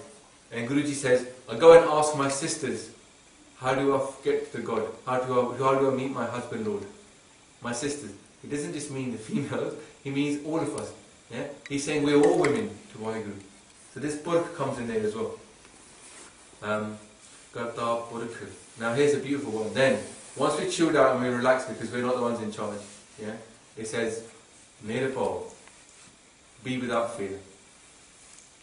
And Guruji says, I'll go and ask my sisters, how do I get to God? How do I meet my husband, Lord? My sisters. He doesn't just mean the females, he means all of us. Yeah? He's saying we're all women to Vaheguru. So this Purkh comes in there as well. Karta Purkh. Now here's a beautiful one. Then, once we chilled out and we relaxed because we're not the ones in charge, yeah? It says, Nirapal, be without fear.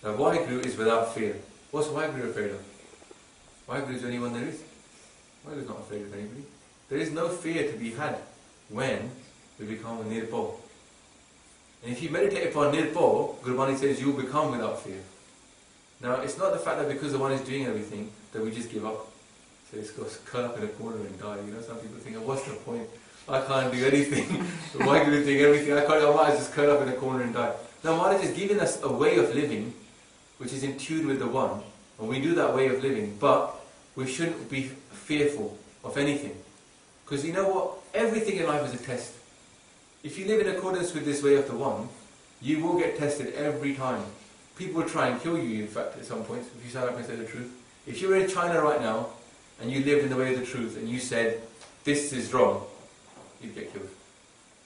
Now Vaheguru is without fear. What's Vaheguru afraid of? Vaheguru is the only one there is. Vaheguru is not afraid of anybody. There is no fear to be had when we become a Nirapal. And if you meditate upon Nirapal, Gurbani says you'll become without fear. Now it's not the fact that because the one is doing everything that we just give up. So it's got to curl up in a corner and die. You know, some people think, oh, what's the point? I can't do anything. Why are you doing everything? I might just curl up in a corner and die. Now Maharaj is giving us a way of living which is in tune with the one. And we do that way of living, but we shouldn't be fearful of anything. Because you know what? Everything in life is a test. If you live in accordance with this way of the one, you will get tested every time. People will try and kill you, in fact, at some points, if you stand up and say the truth. If you were in China right now, and you lived in the way of the truth, and you said, this is wrong, you'd get killed.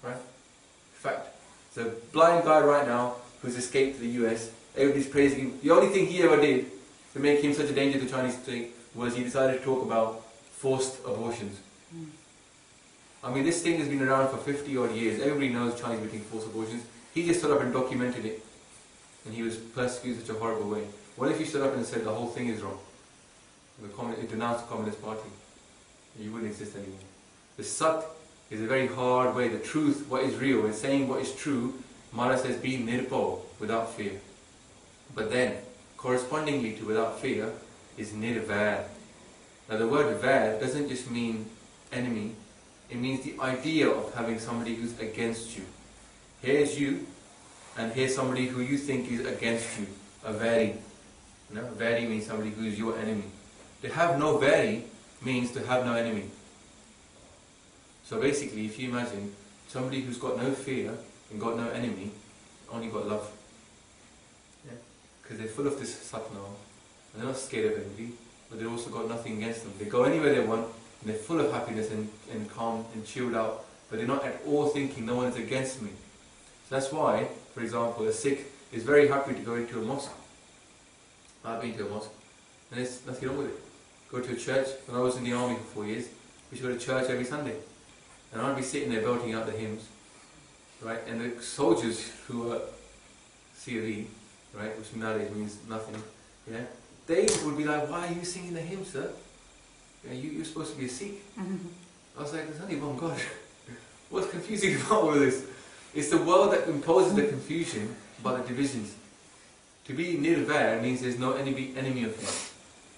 Right? Fact. So a blind guy right now, who's escaped to the US, everybody's praising him. The only thing he ever did to make him such a danger to the Chinese state was he decided to talk about forced abortions. I mean, this thing has been around for 50 odd years. Everybody knows Chinese getting forced abortions. He just stood up and documented it. And he was persecuted in such a horrible way. What if you stood up and said the whole thing is wrong? It denounced the Communist Party. You wouldn't exist anymore. The Sat is a very hard way. The truth, what is real, and saying what is true, Mara says, be nirpo, without fear. But then, correspondingly to without fear, is nirvair. Now the word vair doesn't just mean enemy, it means the idea of having somebody who's against you. Here's you, and here's somebody who you think is against you. A vairi. You know, vairi means somebody who is your enemy. To have no vairi means to have no enemy. So basically, if you imagine somebody who's got no fear and got no enemy, only got love. Yeah? Because they're full of this satna, and they're not scared of anybody, but they've also got nothing against them. They go anywhere they want, and they're full of happiness and calm and chilled out, but they're not at all thinking no one is against me. So that's why, for example, a Sikh is very happy to go into a mosque. I've been to a mosque, and there's nothing wrong with it. Go to a church. When I was in the army for 4 years, we should go to church every Sunday. And I'd be sitting there belting out the hymns, right? And the soldiers who were CRE, right, which nowadays means nothing, yeah, they would be like, why are you singing the hymn, sir? Yeah, you're supposed to be a Sikh. I was like, there's only one God. What's confusing about all of this? It's the world that imposes the confusion by the divisions. To be nirvair means there's no enemy of you.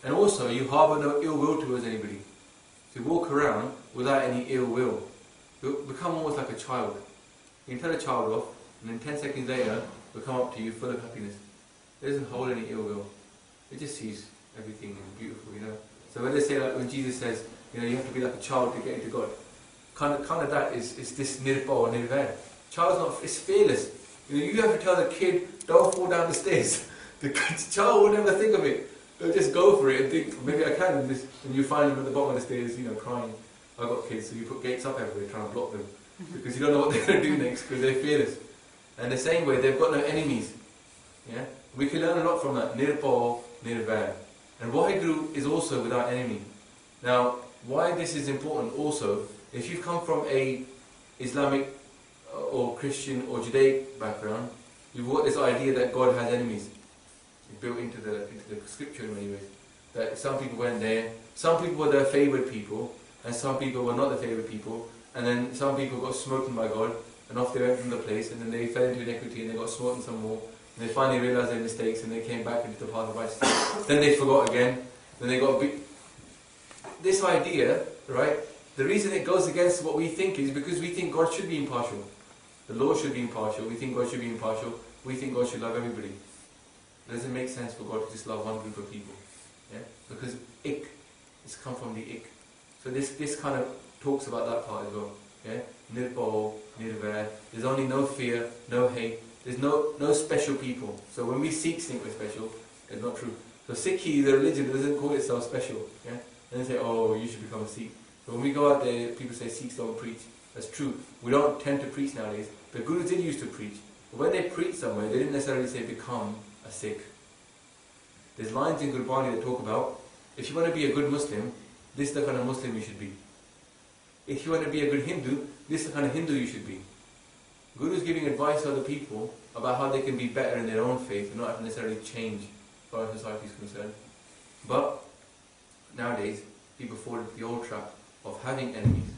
And also, you harbour no ill will towards anybody. To walk around without any ill will. You become almost like a child. You can tell a child off, and then 10 seconds later, will come up to you full of happiness. It doesn't hold any ill will. It just sees everything as beautiful, you know. So when they say, like, when Jesus says, you know, you have to be like a child to get into God, kind of that is this nirpa or nirvair. Child's not, it's fearless. You know, you have to tell the kid, don't fall down the stairs. The child will never think of it. They'll just go for it and think, maybe I can, and you find them at the bottom of the stairs, you know, crying. I've got kids, so you put gates up everywhere, trying to block them. Because you don't know what they're going to do next, because they're fearless. And the same way, they've got no enemies. Yeah? We can learn a lot from that. Nirpa, nirvair. And Vaheguru is also without enemy. Now, why this is important also, if you've come from a Islamic or Christian or Judaic background, you've got this idea that God has enemies. It's built into the scripture in many ways. That some people went there, some people were the favoured people, and some people were not the favoured people, and then some people got smoten by God, and off they went from the place, and then they fell into iniquity, and they got smoten some more, and they finally realised their mistakes, and they came back into the path of righteousness. Then they forgot again, then they got this idea, right, the reason it goes against what we think is because we think God should be impartial. The Lord should be impartial, we think God should be impartial, we think God should love everybody. It doesn't make sense for God to just love one group of people. Yeah? Because ik has come from the ik. So this kind of talks about that part as well. Yeah? Nirpo, nirvair. There's only no fear, no hate. There's no special people. So when we Sikhs think we're special, it's not true. So Sikhi, the religion, doesn't call itself special. Yeah? And they say, oh, you should become a Sikh. So when we go out there, people say Sikhs don't preach. That's true. We don't tend to preach nowadays. But Guru did used to preach. But when they preach somewhere, they didn't necessarily say become a Sikh. There's lines in Gurbani that talk about, if you want to be a good Muslim, this is the kind of Muslim you should be. If you want to be a good Hindu, this is the kind of Hindu you should be. Guru is giving advice to other people about how they can be better in their own faith and not have to necessarily change as far as society is concerned. But nowadays, people fall into the old trap of having enemies.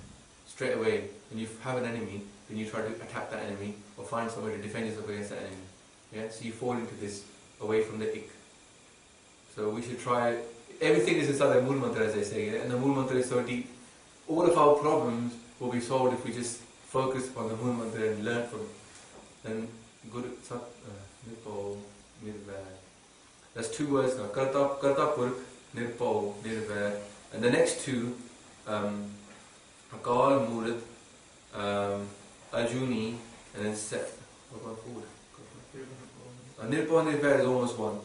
Straight away, when you have an enemy, then you try to attack that enemy or find somewhere to defend yourself against that enemy. Yeah? So you fall into this away from the ik. So we should try, everything is inside the Mool Mantra, as they say, yeah? And the Mool Mantra is so deep. All of our problems will be solved if we just focus on the Mool Mantra and learn from it. And Guru Nirpo, Nirvair. That's two words now. Karta Purk, Nirpo, Nirvair. And the next two, Akal, Murat, Ajuni, and then Set. What about forward? Nirpo and Nirvair is almost one,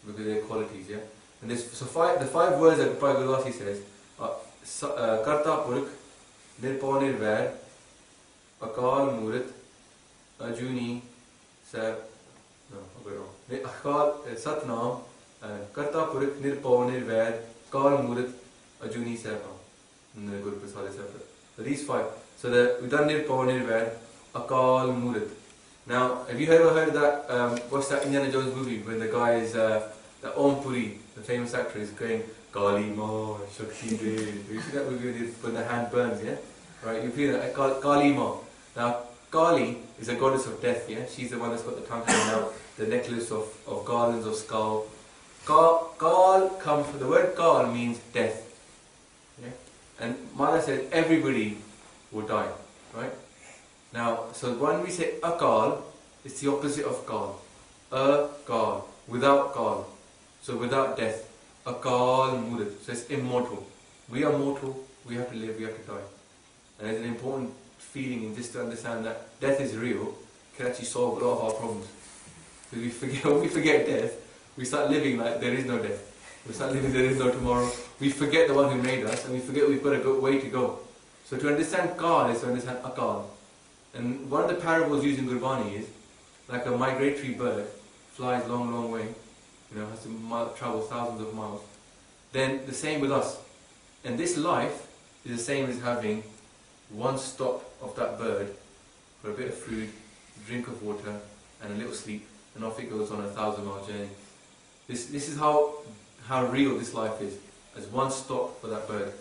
because they're qualities, yeah? And there's, so the five words that Bhagavad says are Karta Purk, Nirpo Nirvair, Akal Murat, Ajuni, Set. No, I got it wrong. Akal, Satnam, Karta Purk, Nirpo Nirvair, Akal Murat, Ajuni, Set. And then Guru Prasad is separate. So these five. So we've done Nirpo Nirvair, Akal Murat. Now, have you ever heard that, what's that Indiana Jones movie when the guy is, the Om Puri, the famous actor, is going, Kali Ma, Shakti Dev. You see that movie when the hand burns, yeah? Right, you feel that, Kali Ma. Now, Kali is a goddess of death, yeah? She's the one that's got the tongue hanging out, the necklace of garlands of skull. Kal comes from, the word Kal means death. Yeah? And Mala said everybody will die, right? Now, so when we say Akal, it's the opposite of Kal. Kal, without Kal. So without death. Akal Murat. So it's immortal. We are mortal, we have to live, we have to die. And it's an important feeling in just to understand that death is real, can actually solve a lot of our problems. Because when we forget death, we start living like there is no death. We start living there is no tomorrow. We forget the one who made us, and we forget we've got a way to go. So to understand Kal is to understand Akal. And one of the parables used in Gurbani is, like a migratory bird flies long, long way, has to travel thousands of miles. Then the same with us. And this life is the same as having one stop of that bird for a bit of food, a drink of water, and a little sleep, and off it goes on a 1,000-mile journey. This is how real this life is, as one stop for that bird.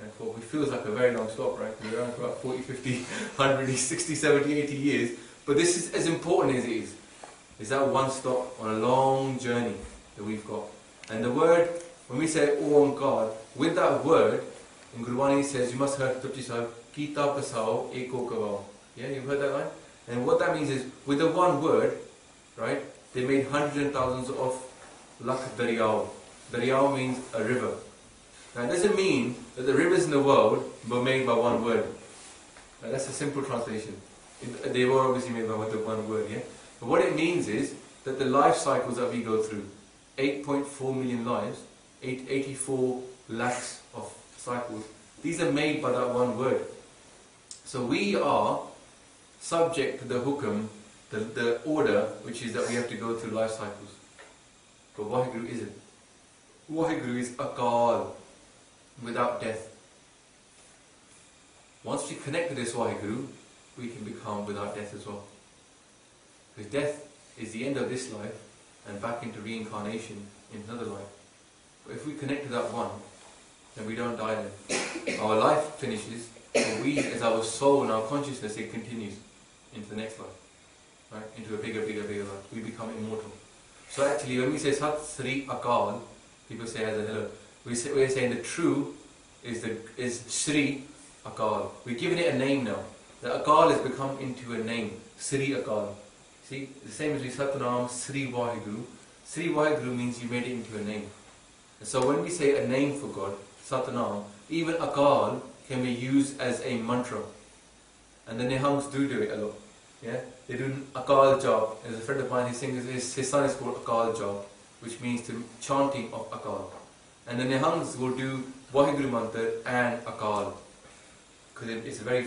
It feels like a very long stop, right? We're around for about 40, 50, 100, 60, 70, 80 years. But this is as important as it is that one stop on a long journey that we've got. And the word, when we say Om God, with that word, in Gurbani it says, you must have heard Kita Pasao Eko Kavao. Yeah, you've heard that line? And what that means is, with the one word, right, they made hundreds and thousands of Lakh Daryao. Daryao means a river. Now it doesn't mean that the rivers in the world were made by one word. Now, that's a simple translation. They were obviously made by one word, yeah? But what it means is that the life cycles that we go through, 8.4 million lives, 84 lakhs of cycles, these are made by that one word. So we are subject to the hukum, the order, which is that we have to go through life cycles. But Vaheguru isn't. Vaheguru is Akal, without death. Once we connect to this Vaheguru, we can become without death as well. Because death is the end of this life and back into reincarnation in another life. But if we connect to that one, then we don't die then. Our life finishes, but we, as our soul and our consciousness, it continues into the next life. Right? Into a bigger life. We become immortal. So actually, when we say Sat Sri Akal, people say as a hello. We're saying the true is Sri Akal. We're giving it a name now. The Akal has become into a name. Sri Akal. See, the same as we Satnam Sri Vaheguru. Sri Vaheguru means you made it into a name. And so when we say a name for God, Satanam, even Akal can be used as a mantra. And the Nihangs do it a lot. Yeah? They do Akal Jog. There's a friend of mine, his son is called Akal Jog, which means the chanting of Akal. And the Nihangs will do Vaheguru Mantar and Akal. Because it's a very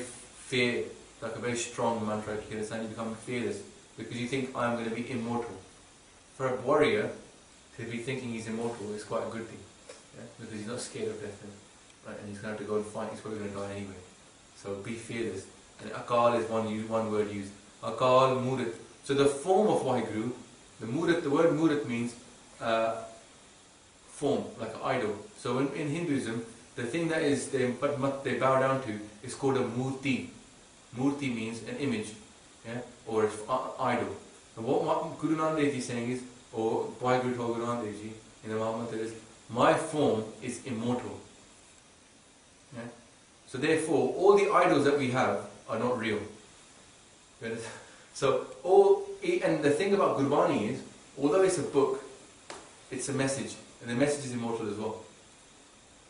like a very strong mantra. You understand? You become fearless. Because you think, I'm going to be immortal. For a warrior, to be thinking he's immortal is quite a good thing. Yeah? Because he's not scared of death. Right? And he's going to have to go and fight. He's probably going to die anyway. So be fearless. And Akal is one word used. Akal Murat. So the form of Vaheguru, the word Murat means form, like an idol. So in Hinduism, the thing that is they bow down to is called a murti. Murti means an image, yeah, or an idol. And what Guru Nanak is saying is, or Vaheguru told Guru Nanak in the Maha Mantar is, my form is immortal. Yeah? So therefore, all the idols that we have are not real. So and the thing about Gurbani is, although it's a book, it's a message, and the message is immortal as well.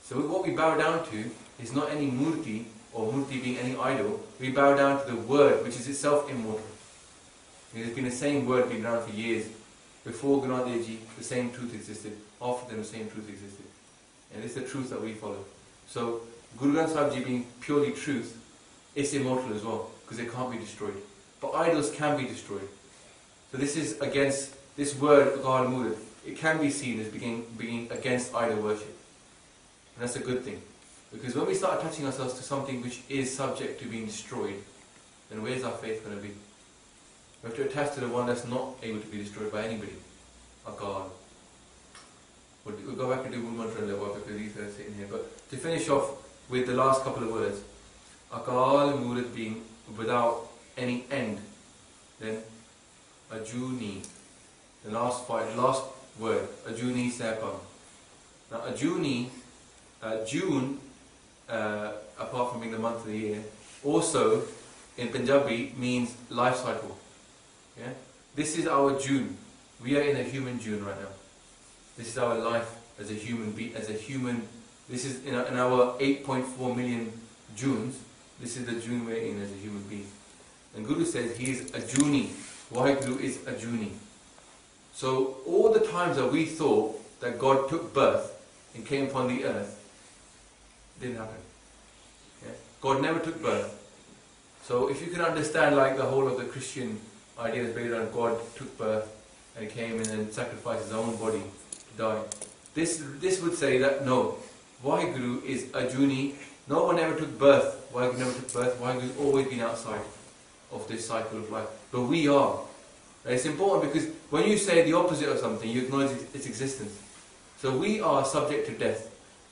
So what we bow down to is not any murti, or murti being any idol. We bow down to the word, which is itself immortal. There's been the same word been around for years. Before Guru Nanak Dev Ji, the same truth existed. After them, the same truth existed. And it's the truth that we follow. So Guru Granth Sahib Ji being purely truth, it's immortal as well, because it can't be destroyed. But idols can be destroyed. So this is against this word, Akal Murat. It can be seen as being against idol worship. And that's a good thing. Because when we start attaching ourselves to something which is subject to being destroyed, then where's our faith going to be? We have to attach to the one that's not able to be destroyed by anybody. Akal. We'll go back and do Mool Mantra in a little while because these are sitting here. But to finish off with the last couple of words, Akal Murat being without any end. Then Ajuni. The last word. Ajuni Sapam. Now Ajuni, June, apart from being the month of the year, also in Punjabi means life cycle. Yeah? This is our June. We are in a human June right now. This is our life as a human being, this is in our 8.4 million Junes, this is the June we're in as a human being. And Guru says he is a Juni. Vaheguru is a Juni. So all the times that we thought that God took birth and came upon the earth, didn't happen. Yeah? God never took birth. So if you can understand like the whole of the Christian idea is based on God took birth and came and then sacrificed his own body to die. This would say that no, Vaheguru is a Juni. No one ever took birth. Vaheguru never took birth. Vaheguru's always been outside of this cycle of life. But we are. And it's important because when you say the opposite of something, you acknowledge its existence. So we are subject to death.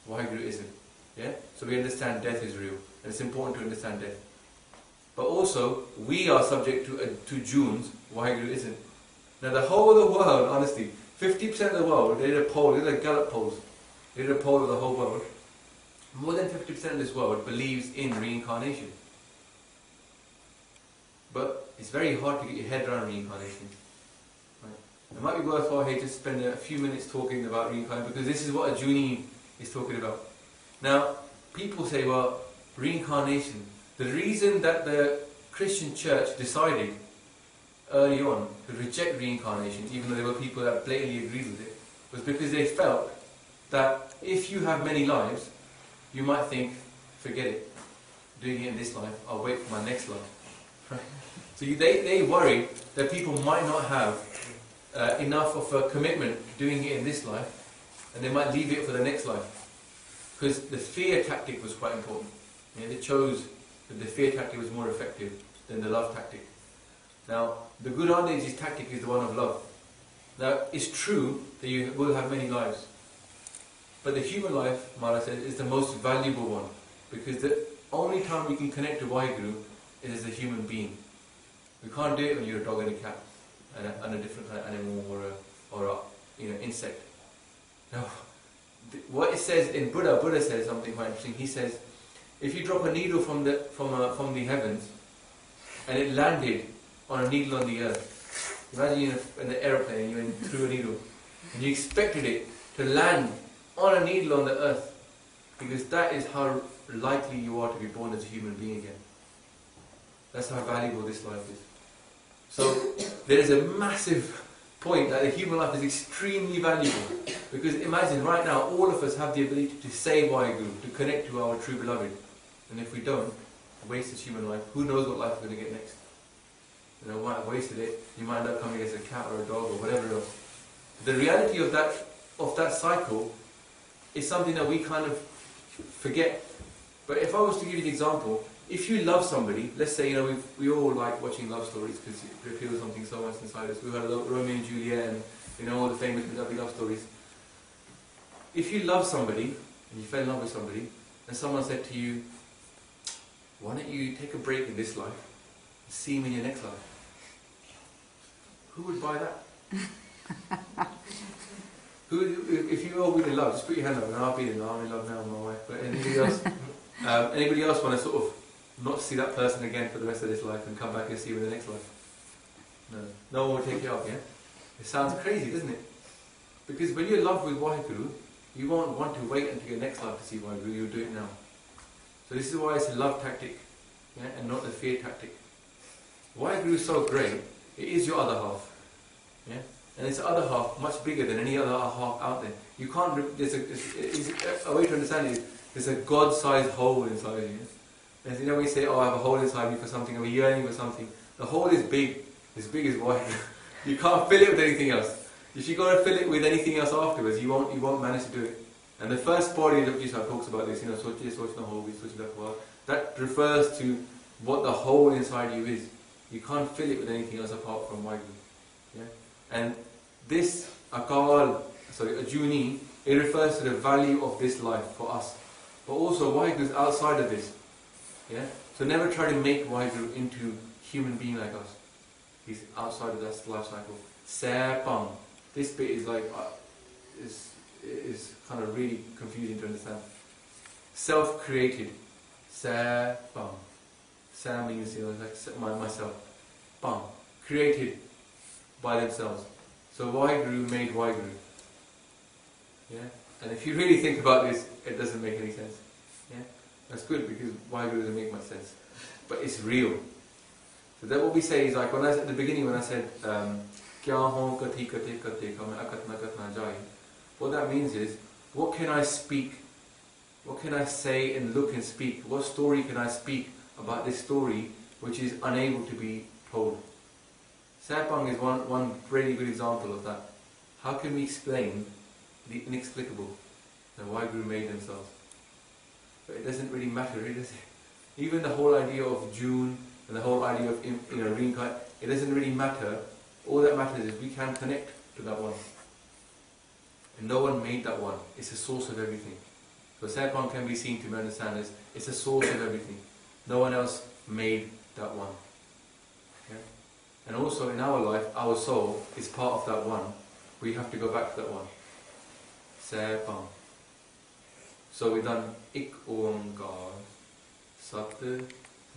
Vaheguru isn't. Yeah? So we understand death is real. And it's important to understand death. But also, we are subject to Junes. Vaheguru isn't. Now the whole of the world, honestly, 50% of the world, they did a poll, they did a Gallup polls. They did a poll of the whole world. More than 50% of this world believes in reincarnation. But it's very hard to get your head around reincarnation. Right? It might be worthwhile here to spend a few minutes talking about reincarnation because this is what a Juni is talking about. Now, people say, well, reincarnation. The reason that the Christian church decided early on to reject reincarnation, even though there were people that blatantly agreed with it, was because they felt that if you have many lives, you might think, forget it, doing it in this life, I'll wait for my next life. Right? So they worried that people might not have enough of a commitment doing it in this life, and they might leave it for the next life. Because the fear tactic was quite important. You know, they chose that the fear tactic was more effective than the love tactic. Now, the Guru Nanak Dev Ji's tactic is the one of love. Now, it's true that you will have many lives. But the human life, Maharaj says, is the most valuable one. Because the only time we can connect to Vaheguru is as a human being. We can't do it when you're a dog and a cat, and a different kind of animal or a insect. Now, what it says in Buddha says something quite interesting. He says, if you drop a needle from the heavens, and it landed on a needle on the earth. Imagine you're in an aeroplane and you threw a needle. and you expected it to land on a needle on the earth, because that is how likely you are to be born as a human being again. That's how valuable this life is. So there is a massive point that the human life is extremely valuable, because imagine right now all of us have the ability to say Vaheguru, to connect to our true beloved, and if we don't, waste this human life, who knows what life we're going to get next. You know, might have wasted it, you might end up coming as a cat or a dog or whatever else. The reality of that cycle is something that we kind of forget. But if I was to give you an example, if you love somebody, let's say, you know, we all like watching love stories because it reveals something so much inside us. We've had Romeo and Juliet and, you know, all the famous Punjabi love stories. If you love somebody, and you fell in love with somebody, and someone said to you, why don't you take a break in this life and see him in your next life? Who would buy that? If you all really love, just put your hand up, and I'll be in love now with my wife. But anybody else want to sort of not see that person again for the rest of this life and come back and see him in the next life? No one will take you up, yeah? It sounds crazy, doesn't it? Because when you're in love with Vaheguru, you won't want to wait until your next life to see Vaheguru, you'll do it now. So this is why it's a love tactic, yeah, and not the fear tactic. Vaheguru is so great, it is your other half, yeah? And it's the other half much bigger than any other half out there. You can't, a way to understand it is, there's a God-sized hole inside you. And you know when you say, oh, I have a hole inside me for something, I'm yearning for something, the hole is big as Vaheguru. You can't fill it with anything else. If you got to fill it with anything else afterwards, you won't manage to do it. And the first body of Jisa talks about this, you know, that refers to what the hole inside you is. You can't fill it with anything else apart from Vaheguru. Yeah? And this Ajuni, it refers to the value of this life for us. But also Vaheguru is outside of this. Yeah? So never try to make Vaheguru into human being like us. He's outside of that life cycle. Sepang. This bit is like is kind of really confusing to understand. Self-created. Sepang. Sa means, you know, like myself. Pang. Created by themselves. So Vaheguru made Vaheguru. Yeah? And if you really think about this, it doesn't make any sense. Yeah? That's good, because Vaheguru doesn't make much sense. But it's real. So that what we say is like, at the beginning when I said, what that means is, what can I speak? What can I say and look and speak? What story can I speak about this story which is unable to be told? Sapang is one really good example of that. How can we explain the inexplicable? The Vaheguru made themselves. But it doesn't really matter, really, does it? Even the whole idea of June and the whole idea of reincarnation, it doesn't really matter. All that matters is we can connect to that one. And no one made that one. It's the source of everything. So Sapang can be seen to understand as it's the source of everything. No one else made that one. Okay? And also in our life, our soul is part of that one. We have to go back to that one. Sapang. So we've done Ik Omkar, Sat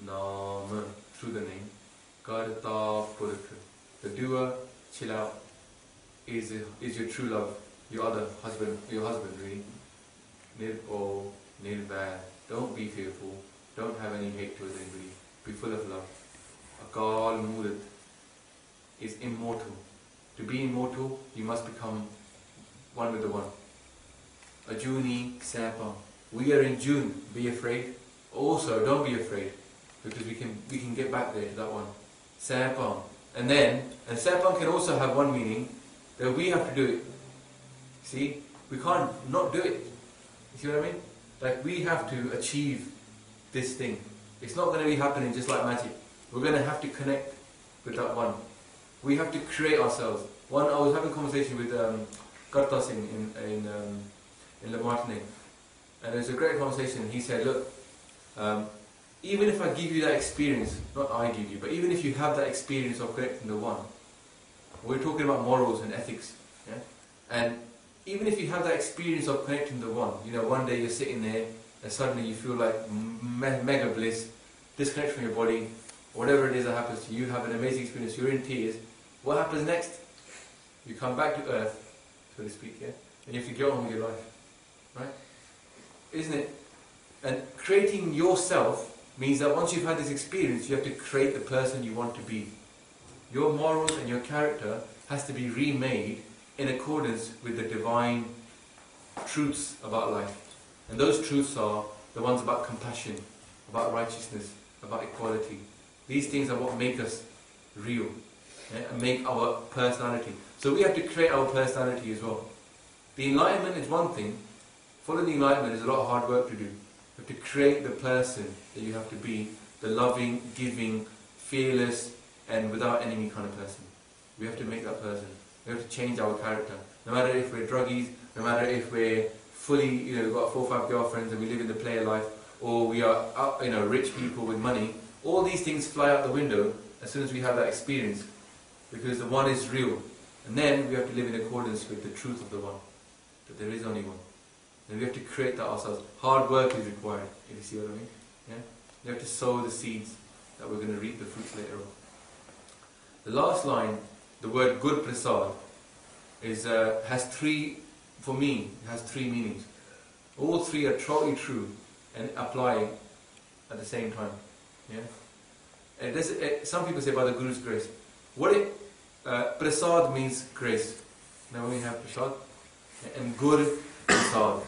Nam, through the name, Karta Purakha. The doer, chill out, is your true love, your other husband, really. Nir-o, nir-bad. Don't be fearful. Don't have any hate towards anybody. Be full of love. Akal Murat is immortal. To be immortal, you must become one with the one. Ajuni Sapang. We are in June. Be afraid. Also, don't be afraid, because we can get back there to that one. Sapang. And Sapang can also have one meaning, that we have to do it. See? We can't not do it. You see what I mean? Like, we have to achieve this thing. It's not going to be happening just like magic. We're going to have to connect with that one. We have to create ourselves. I was having a conversation with Karta Singh in Le Martinet, and it was a great conversation. He said, look, even if I give you that experience, not I give you, but even if you have that experience of connecting to one, we're talking about morals and ethics, yeah? And even if you have that experience of connecting to one, you know, one day you're sitting there and suddenly you feel like mega bliss, disconnect from your body, whatever it is that happens to you, you have an amazing experience, you're in tears, what happens next? You come back to earth, so to speak, yeah? And you have to get on with your life, right? Isn't it? And creating yourself means that once you've had this experience, you have to create the person you want to be. Your morals and your character has to be remade in accordance with the divine truths about life. And those truths are the ones about compassion, about righteousness, about equality. These things are what make us real, yeah, and make our personality. So we have to create our personality as well. The enlightenment is one thing. Following the enlightenment is a lot of hard work to do. You have to create the person that you have to be, the loving, giving, fearless, and without enemy kind of person. We have to make that person. We have to change our character. No matter if we're druggies, no matter if we're fully, we've got 4 or 5 girlfriends and we live in the player life, or we are, rich people with money. All these things fly out the window as soon as we have that experience, because the one is real. And then we have to live in accordance with the truth of the one, that there is only one. And we have to create that ourselves. Hard work is required, if you see what I mean. Yeah? We have to sow the seeds that we're going to reap the fruits later on. The last line, the word good prasad, has 3, for me, it has 3 meanings. All 3 are totally true and apply at the same time. Yeah? And some people say by the Guru's grace. Prasad means grace. Now we have prasad and Gur Prasad.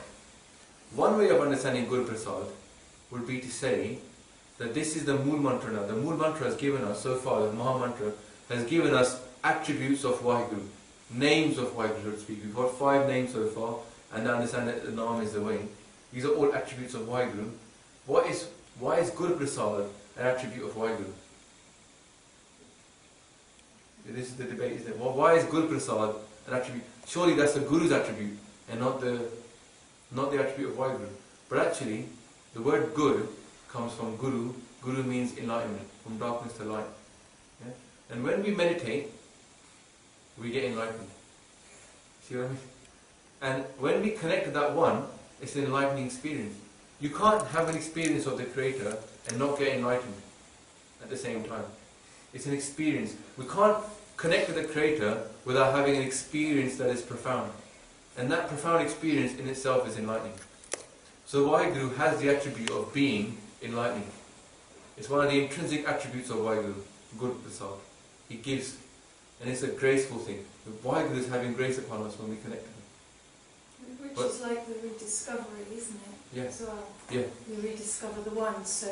One way of understanding Gur Prasad would be to say that this is the Mool Mantra now. The Mool Mantra has given us, so far, the Maha Mantra has given us attributes of Vaheguru, names of Vaheguru, so to speak. We've got 5 names so far, and I understand that the Naam is the way. These are all attributes of Vaheguru. Why is Gur Prasad an attribute of Vaheguru? This is the debate, isn't it? Well, why is Gur Prasad an attribute? Surely that's the Guru's attribute and not the attribute of Vaheguru. But actually, the word Gur comes from Guru. Guru means enlightenment, from darkness to light. Yeah? And when we meditate, we get enlightened. See what I mean? And when we connect to that one, it's an enlightening experience. You can't have an experience of the Creator and not get enlightened at the same time. It's an experience. We can't connect to the Creator without having an experience that is profound. And that profound experience in itself is enlightening. So Vaheguru has the attribute of being enlightening. It's one of the intrinsic attributes of Vaheguru, Gur Prasad. He gives, and it's a graceful thing. Vaheguru is having grace upon us when we connect to Him. Which is like the rediscovery, isn't it? Yeah. As well. Yeah. You rediscover the one, so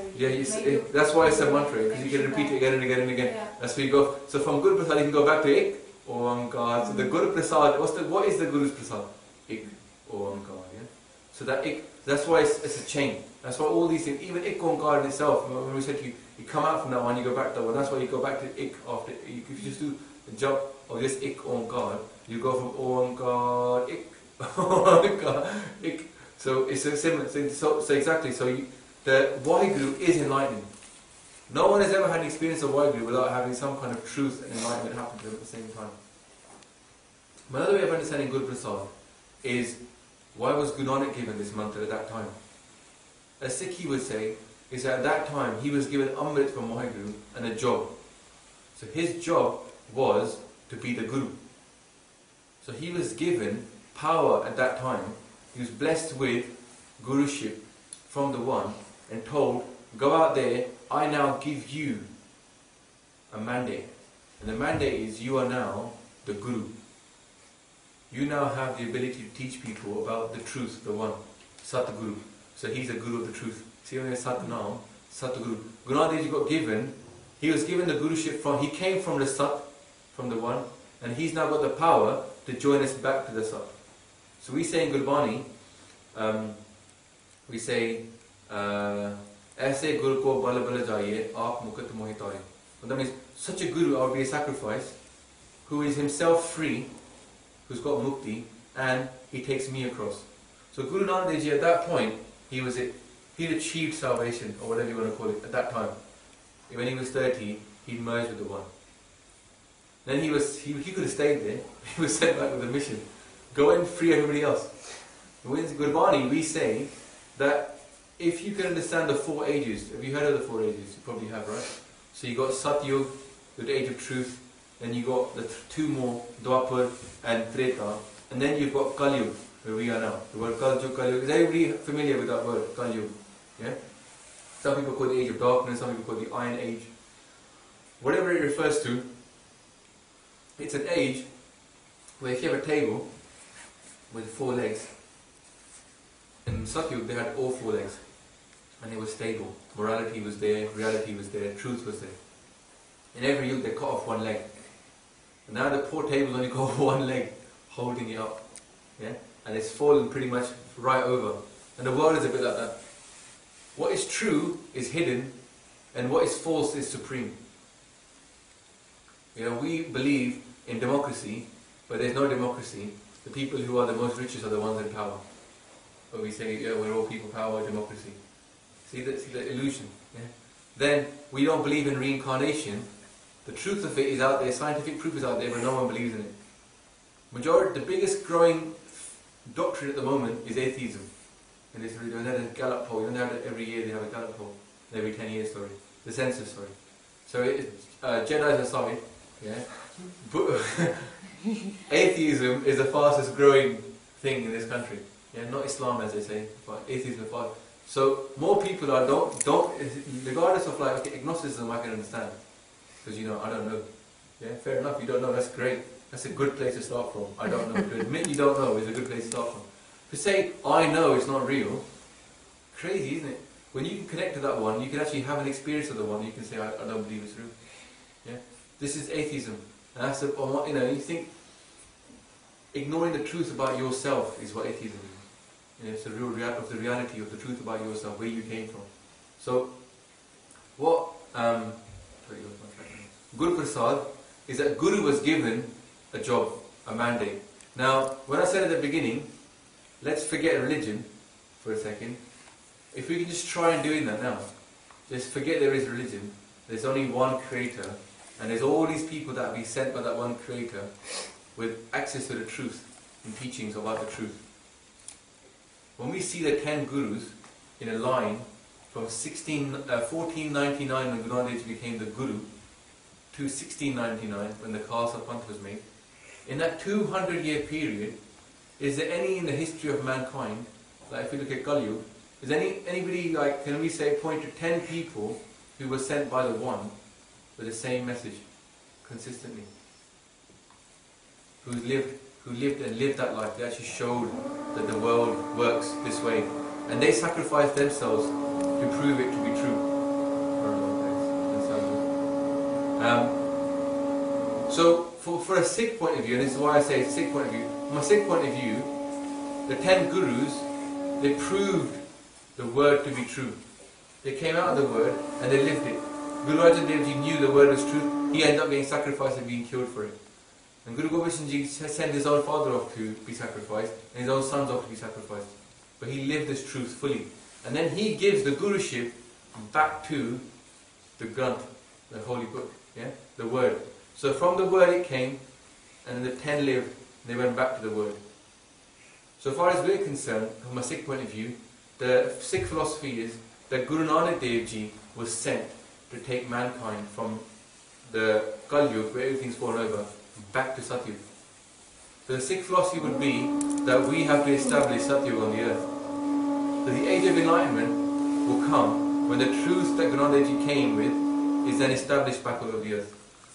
that's why it's a mantra, because you can repeat it again and again and again. Yeah. That's where you go. So from Guru Prasad you can go back to Ik, Omkar. So the Guru Prasad, what is the Guru's Prasad? Ik, Omkar. Yeah. So that Ik, that's why it's a chain. That's why all these things, even Ik, Omkar in itself, when we said to you, you come out from that one, you go back to that one. That's why you go back to Ik after. If you just do the jump of this Ik, Omkar, you go from Omkar, Ik, Omkar, Ik. So it's a similar thing. So exactly. So the Vaheguru is enlightening. No one has ever had an experience of Vaheguru without having some kind of truth and enlightenment happen to them at the same time. Another way of understanding Gur Prasad is, why was Guru Nanak given this mantra at that time? A Sikhi would say is that at that time he was given Amrit from Vaheguru and a job. So his job was to be the Guru. So he was given power at that time. He was blessed with Guruship from the One and told, go out there, I now give you a mandate. And the mandate is, you are now the Guru. You now have the ability to teach people about the truth, the One, Satguru. So he's the Guru of the truth. See when there's Sat now, Satguru. Guru Nanak got given, he was given the Guruship he came from the Sat, from the One, and he's now got the power to join us back to the Sat. So we say in Gurbani, we say, Aise Guru ko bala bala jaiye, aap mukat mohitare. That means, such a Guru, I would be a sacrifice, who is himself free, who's got mukti, and he takes me across. So Guru Nanak Dev Ji at that point, he'd achieved salvation, or whatever you want to call it, at that time. When he was 30, he'd merged with the One. Then he could have stayed there, he was sent back with a mission. Go and free everybody else. In Gurbani, we say that if you can understand the 4 ages, have you heard of the 4 ages? You probably have, right? So you got Satyug, the age of truth, then you got the 2 more, Dwapar and Treta, And then you've got Kaliyug, where we are now. The word Kal Jug, Kaliyug. Is everybody familiar with that word, Kaliyug? Yeah? Some people call it the age of darkness, some people call it the Iron Age. Whatever it refers to, it's an age where if you have a table with 4 legs, in Satyug they had all 4 legs, and it was stable. Morality was there, reality was there, truth was there. In every yug they cut off 1 leg. And now the poor table's only got 1 leg holding it up. Yeah? And it's fallen pretty much right over. And the world is a bit like that. What is true is hidden, and what is false is supreme. You know, we believe in democracy, but there's no democracy. The people who are the most richest are the ones in power. But we say, yeah, we're all people power, democracy. See the illusion? Yeah? Then we don't believe in reincarnation. The truth of it is out there, scientific proof is out there, but no one believes in it. The biggest growing doctrine at the moment is atheism. And it's really, they had a Gallup poll. You don't have it every year, they have a Gallup poll. Every 10 years, sorry. The census, sorry. So Jedi's aside, yeah. But atheism is the fastest growing thing in this country. Yeah, not Islam as they say, but atheism is fast. So more people are don't regardless of like okay, agnosticism I can understand. Because you know, I don't know. Yeah, fair enough, you don't know, that's great. That's a good place to start from. I don't know. To admit you don't know is a good place to start from. To say, I know it's not real, crazy, isn't it? When you can connect to that one, you can actually have an experience of the one, you can say, I don't believe it's real. Yeah? This is atheism. And that's you know, you think ignoring the truth about yourself is what atheism is. You know, it's the real reality of the truth about yourself, where you came from. So, what Guru Prasad is that Guru was given a job, a mandate. Now, when I said at the beginning, let's forget religion for a second. If we can just try and doing that now, just forget there is religion. There's only one creator, and there's all these people that have been sent by that one creator with access to the truth and teachings about the truth. When we see the 10 gurus in a line from 1499 when Guru Nanak became the Guru to 1699 when the Khalsa Panth was made, in that 200-year period, is there any in the history of mankind, like if we look at Kaliyug, is anybody like, can we say, point to 10 people who were sent by the one with the same message consistently? Who lived that life, they actually showed that the world works this way. And they sacrificed themselves to prove it to be true. So for a Sikh point of view, and this is why I say Sikh point of view, from a Sikh point of view, the 10 gurus, they proved the word to be true. They came out of the word and they lived it. Guru Arjan Dev Ji knew the word was true, he ended up getting sacrificed and being killed for it. And Guru Gobind Singh Ji sent his own father off to be sacrificed, and his own sons off to be sacrificed. But he lived this truth fully. And then he gives the Guruship back to the Granth, the holy book, yeah? The word. So from the word it came, and the 10 lived, and they went back to the word. So far as we're concerned, from a Sikh point of view, the Sikh philosophy is that Guru Nanak Dev Ji was sent to take mankind from the Kal Jug, where everything's fallen over, back to Satyug. So the Sikh philosophy would be that we have to establish Satyug on the earth. So the age of enlightenment will come when the truth that Guru Nanak Dev Ji came with is then established back all over the earth.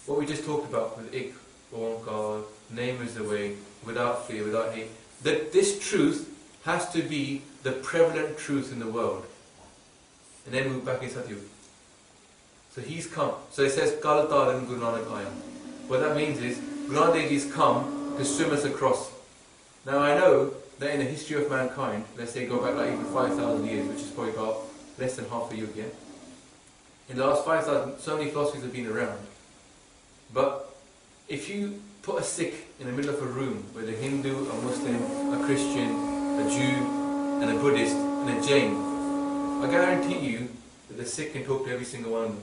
What we just talked about with Ik, Omkar, name is the way, without fear, without hate. That this truth has to be the prevalent truth in the world. And then move back in Satyug. So he's come. So it says, Kal Taran Guru Nanak Ayam. What that means is, Guru Nanak Dev Ji's come to swim us across. Now I know that in the history of mankind, let's say go back like even 5,000 years, which is probably about less than half a yug, yeah? In the last 5,000, so many philosophies have been around. But if you put a Sikh in the middle of a room with a Hindu, a Muslim, a Christian, a Jew, and a Buddhist, and a Jain, I guarantee you that the Sikh can talk to every single one of them.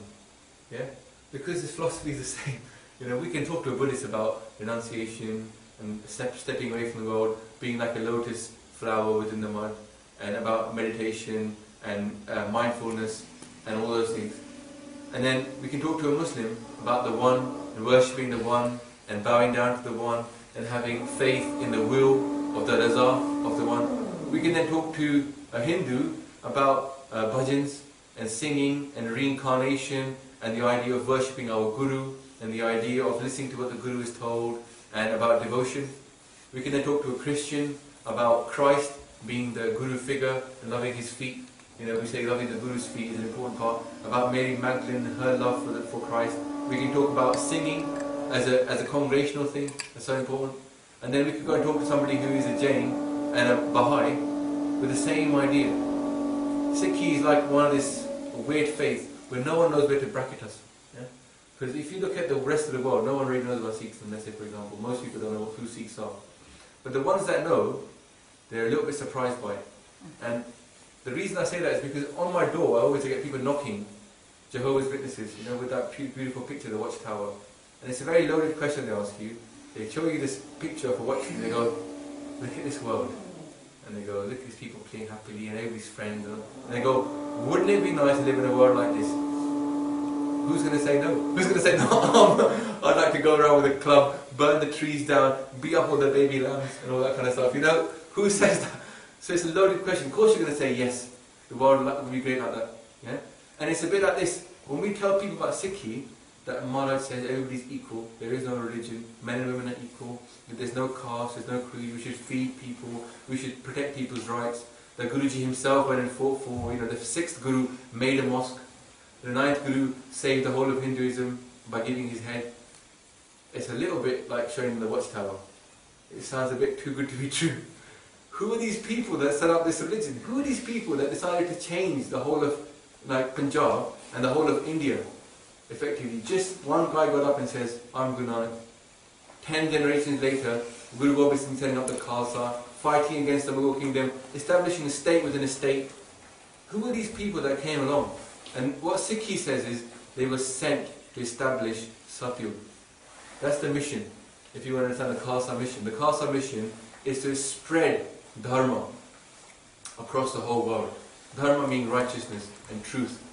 Yeah? Because this philosophy is the same. You know, we can talk to a Buddhist about renunciation and stepping away from the world, being like a lotus flower within the mud, and about meditation and mindfulness and all those things. And then we can talk to a Muslim about the one and worshipping the one and bowing down to the one and having faith in the will of the Raza, of the one. We can then talk to a Hindu about bhajans and singing and reincarnation and the idea of worshipping our Guru and the idea of listening to what the Guru is told and about devotion. We can then talk to a Christian about Christ being the Guru figure and loving his feet. You know, we say loving the Guru's feet is an important part. About Mary Magdalene and her love for Christ. We can talk about singing as a congregational thing. That's so important. And then we could go and talk to somebody who is a Jain and a Baha'i with the same idea. Sikhi is like one of this weird faith where no one knows where to bracket us. Because if you look at the rest of the world, no one really knows about Sikhs, let's say for example. Most people don't know who Sikhs are. But the ones that know, they're a little bit surprised by it. And the reason I say that is because on my door I always get people knocking, Jehovah's Witnesses, you know, with that beautiful picture of the watchtower. And it's a very loaded question they ask you. They show you this picture of a watch and they go, look at this world. And they go, look at these people playing happily and everybody's friends. And they go, wouldn't it be nice to live in a world like this? Who's going to say no? Who's going to say no? I'd like to go around with a club, burn the trees down, beat up all the baby lambs and all that kind of stuff. You know, who says that? So it's a loaded question. Of course you're going to say yes. The world would be great like that. Yeah? And it's a bit like this. When we tell people about Sikhi, that Maharaj says everybody's equal, there is no religion, men and women are equal, there's no caste, there's no creed, we should feed people, we should protect people's rights. The Guruji himself went and fought for, you know, the 6th Guru made a mosque. The 9th Guru saved the whole of Hinduism by giving his head. It's a little bit like showing them the watchtower. It sounds a bit too good to be true. Who are these people that set up this religion? Who are these people that decided to change the whole of like Punjab and the whole of India? Effectively, just one guy got up and says, I'm Guru Nanak. 10 generations later, Guru Gobind Singh setting up the Khalsa, fighting against the Mughal kingdom, establishing a state within a state. Who are these people that came along? And what Sikhi says is, they were sent to establish Satyug. That's the mission, if you want to understand the Khalsa mission. The Khalsa mission is to spread Dharma across the whole world. Dharma meaning righteousness and truth.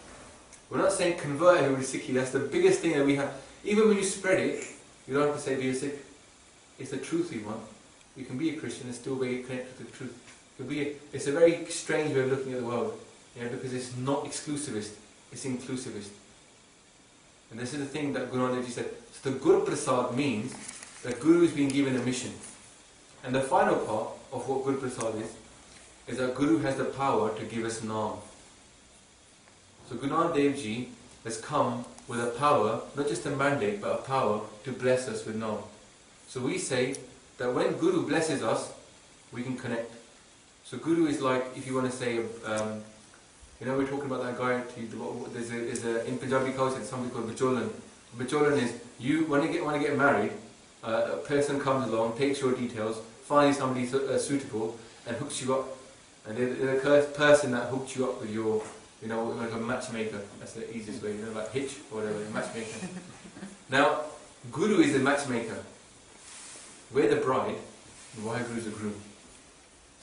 We're not saying convert everybody to Sikhi, that's the biggest thing that we have. Even when you spread it, you don't have to say be a Sikh. It's the truth you want. You can be a Christian and still be connected to the truth. It's a very strange way of looking at the world, because it's not exclusivist, it's inclusivist. And this is the thing that Guru Nanak said. So the Guru Prasad means that Guru is being given a mission. And the final part of what Guru Prasad is that Guru has the power to give us Naam. So Guru Nanak Dev Ji has come with a power, not just a mandate, but a power to bless us with Naam. So we say that when Guru blesses us, we can connect. So Guru is like, if you want to say, we're talking about that guy, in Punjabi culture, there's something called Bacholan. Bacholan is, when you get married, a person comes along, takes your details, finds somebody suitable, and hooks you up. And they're the person that hooked you up with your, like a matchmaker. That's the easiest way, like Hitch or whatever, matchmaker. Now, Guru is the matchmaker. We're the bride, and Vaheguru is the groom.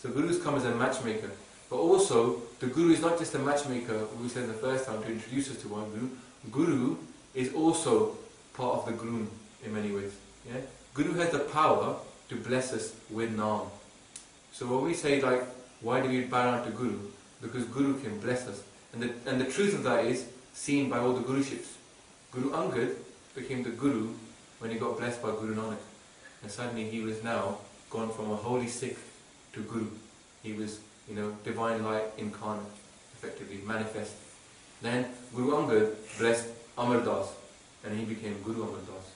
So Gurus come as a matchmaker. But also, the Guru is not just a matchmaker, we said the first time, to introduce us to one Guru. Guru is also part of the groom in many ways. Yeah? Guru has the power to bless us with Naam. So when we say, like, why do we bow down to Guru? Because Guru can bless us. And the truth of that is seen by all the Guruships. Guru Angad became the Guru when he got blessed by Guru Nanak. And suddenly he was now gone from a holy Sikh to Guru. He was, divine light incarnate, effectively, manifest. Then Guru Angad blessed Amar Das, and he became Guru Amar Das.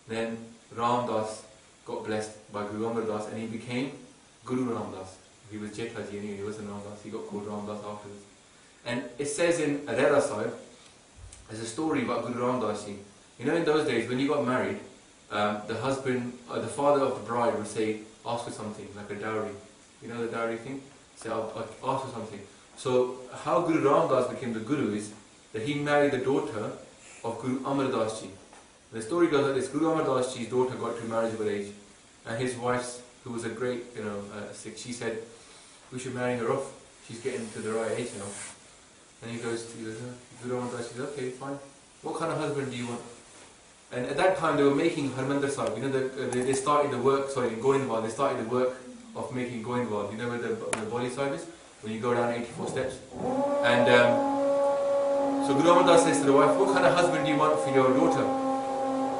Then Ram Das got blessed by Guru Amar Das, and he became Guru Ram Das. He was Jetaji anyway, he wasn't Ram Das, he got called Ram Das afterwards. And it says in Arera Sahib, there's a story about Guru Ram Das Ji. In those days, when you got married, the husband, the father of the bride would say, ask for something, like a dowry. You know the dowry thing? Say, I'll ask for something. So, how Guru Ram Das became the Guru is that he married the daughter of Guru Amar Das Ji. The story goes like this: Guru Amar Das Ji's daughter got to marriageable age, and his wife, who was a great, Sikh, she said, we should marry her off. She's getting to the right age now. And he goes, Guru Amar Das Ji says, okay, fine. What kind of husband do you want? And at that time they were making Harmandir Sahib. You know, they started the work, sorry, in Goindwal, they started the work of making Goindwal. You know where the Boli Sahib is? When you go down 84 steps. And so Guru Gobind Singh says to the wife, what kind of husband do you want for your daughter?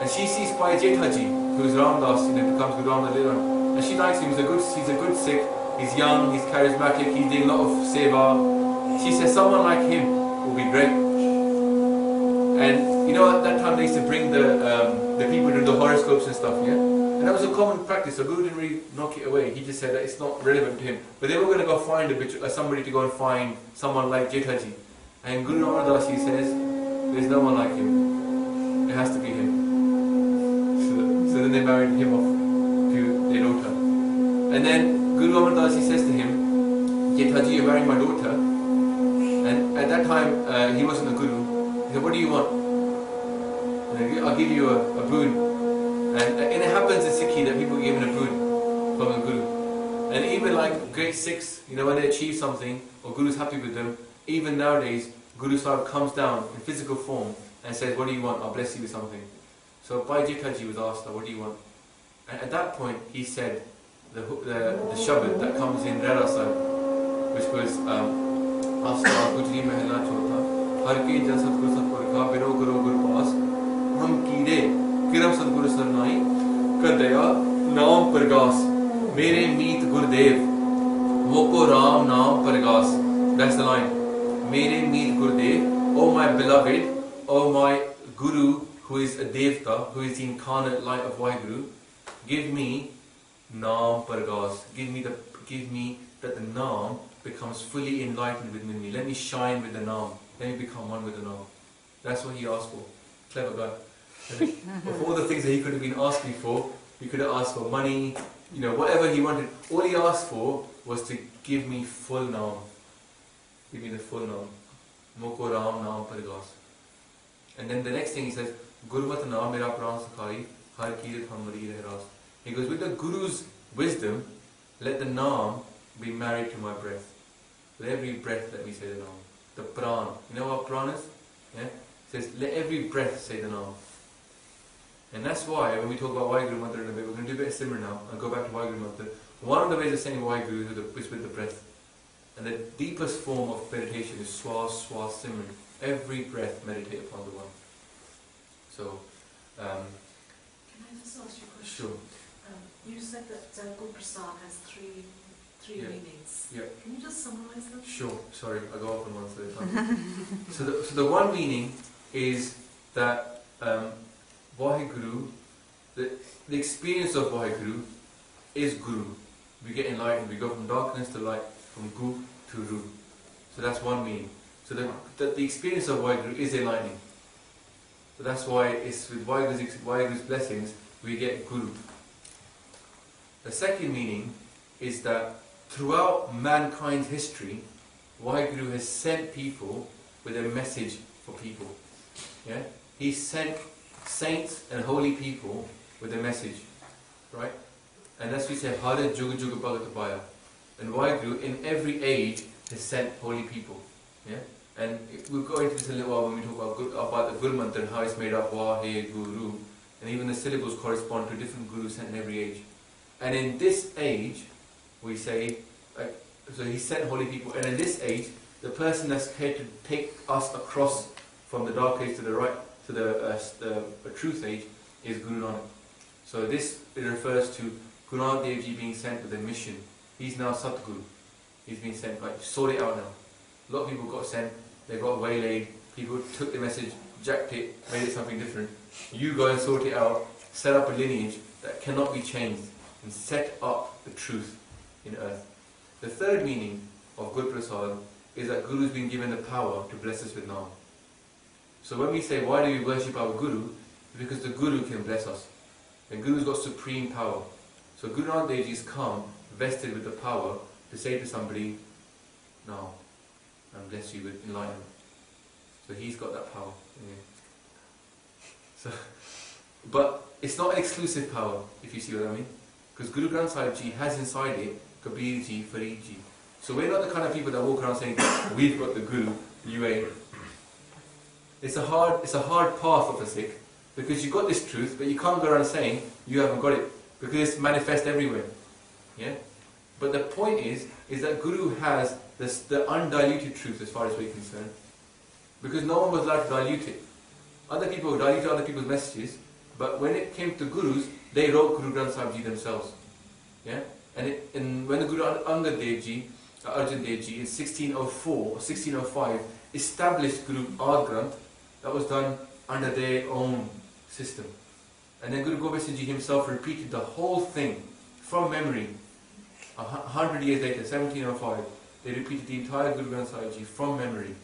And she sees Pai Jethaji, who is Ramdas, you know, becomes Guru Ramdas later on. And she likes him, he's a good Sikh, he's young, he's charismatic, he's doing a lot of seva. She says someone like him will be great. And you know, at that time they used to bring the people to the horoscopes and stuff, yeah? And that was a common practice, so Guru didn't really knock it away. He just said that it's not relevant to him. But they were going to go find somebody to go and find someone like Jethaji. And Guru Nanak says, there's no one like him. It has to be him. So then they married him off to their daughter. And then Guru Gobind Singh says to him, Jethaji, you're marrying my daughter. And at that time, he wasn't a guru. He said, what do you want? I'll give you a boon. And it happens in Sikhi that people are given a boon from the Guru. And even like great Sikhs, you know, when they achieve something, or Guru's happy with them, even nowadays, Guru Sahib comes down in physical form and says, what do you want? I'll bless you with something. So Bhai Jithaji was asked, what do you want? And at that point, he said the shabad that comes in Rera Sahib, which was Asta Gujri Mahela Chota, Har Ki Jan Satguru Satguru Ka Bino Guru Guru Paas, Ham Kire, Kiram Satguru Sarnai, Kadaya, Naam Pargas, Mere Meet Gurdev, Moko Ram Naam Pargas. That's the line. Mere Meet Gurdev, oh my beloved, oh my Guru, who is a Devta, who is the incarnate light of Vaheguru, give me Naam Pargas. Give me that the Naam becomes fully enlightened within me. Let me shine with the Naam. Let me become one with the Naam. That's what he asked for. Clever guy. Of all the things that he could have been asking for, he could have asked for money, you know, whatever he wanted. All he asked for was to give me full Naam. Give me the full Naam. Moko Ram Naam Pargas. And then the next thing he says, Gurmat Naam Mera Pran Sakhai, Har Kirat Hamari Rehras. He goes, with the Guru's wisdom, let the Naam be married to my breath. With every breath, let me say the Naam. The Pran. You know what Pran is? Yeah? It says, let every breath say the Naam. And that's why when we talk about YogaDiaries Mantar in a bit, we're going to do a bit of simmer now and go back to YogaDiaries Mantar. One of the ways of saying YogaDiaries is with the breath. And the deepest form of meditation is Swas, Swas, Simran. Every breath meditate upon the one. So, Can I just ask you a question? Sure. You said that Guru Prasad has three Yeah. meanings. Yeah. Can you just summarise them? Sure. Sorry, I go off on one at a time. So the one meaning is that Vaheguru, the experience of Vaheguru is Guru. We get enlightened. We go from darkness to light, from Gu to Ru. So that's one meaning. So the experience of Vaheguru is enlightening. So that's why it's with Vaheguru's blessings we get Guru. The second meaning is that throughout mankind's history, Vaheguru has sent people with a message for people. Yeah? He sent saints and holy people with a message. Right? And that's what we say, Hara Jug Jug Bhagatabaya. And Vaheguru in every age has sent holy people. Yeah? And we'll go into this a little while when we talk about the Guru Mantar and how it's made up, Vaheguru. And even the syllables correspond to different gurus sent in every age. And in this age, we say, so he sent holy people, and in this age, the person that's here to take us across from the dark age to the right, to the truth age, is Guru Nanak. So this it refers to Guru Nanak Dev Ji being sent with a mission. He's now Satguru. He's been sent, like, sort it out now. A lot of people got sent, they got waylaid, people took the message, jacked it, made it something different. You go and sort it out, set up a lineage that cannot be changed, and set up the truth in earth. The third meaning of Guru Prasad is that Guru has been given the power to bless us with Naam. So when we say, why do we worship our Guru? It's because the Guru can bless us. The Guru's got supreme power. So Guru Nanak Dev Ji's come vested with the power to say to somebody, now, and bless you with enlightenment. So he's got that power. So, but it's not an exclusive power, if you see what I mean. Because Guru Granth Sahib Ji has inside it Kabir Ji, Farid Ji. So we're not the kind of people that walk around saying, we've got the Guru, you ain't. It's a hard path of a Sikh, Because you've got this truth, but you can't go around saying you haven't got it, because it's manifest everywhere. Yeah? But the point is that Guru has this, the undiluted truth as far as we're concerned, because no one was allowed to dilute it. Other people diluted other people's messages, but when it came to Gurus, they wrote Guru Granth Sahib Ji themselves. Yeah? And when the Guru Angad Dev Ji, Arjan Dev Ji, in 1604 or 1605, established Guru Ad Granth, that was done under their own system. And then Guru Gobind Singh Ji himself repeated the whole thing from memory. 100 years later, 1705, they repeated the entire Guru Granth Sahib Ji from memory,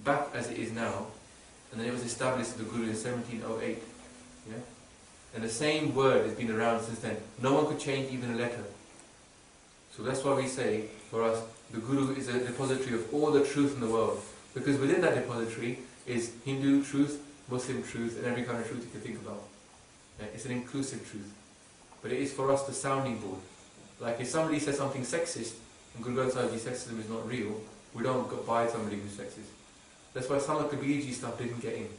back as it is now. And then it was established the Guru in 1708. Yeah? And the same word has been around since then. No one could change even a letter. So that's why we say, for us, the Guru is a depository of all the truth in the world. Because within that depository is Hindu truth, Muslim truth, and every kind of truth you can think about. Yeah? It's an inclusive truth. But it is for us the sounding board. Like if somebody says something sexist, and Guru Granth Sahib Ji sexism is not real, we don't go buy somebody who's sexist. That's why some of Kabirji stuff didn't get in.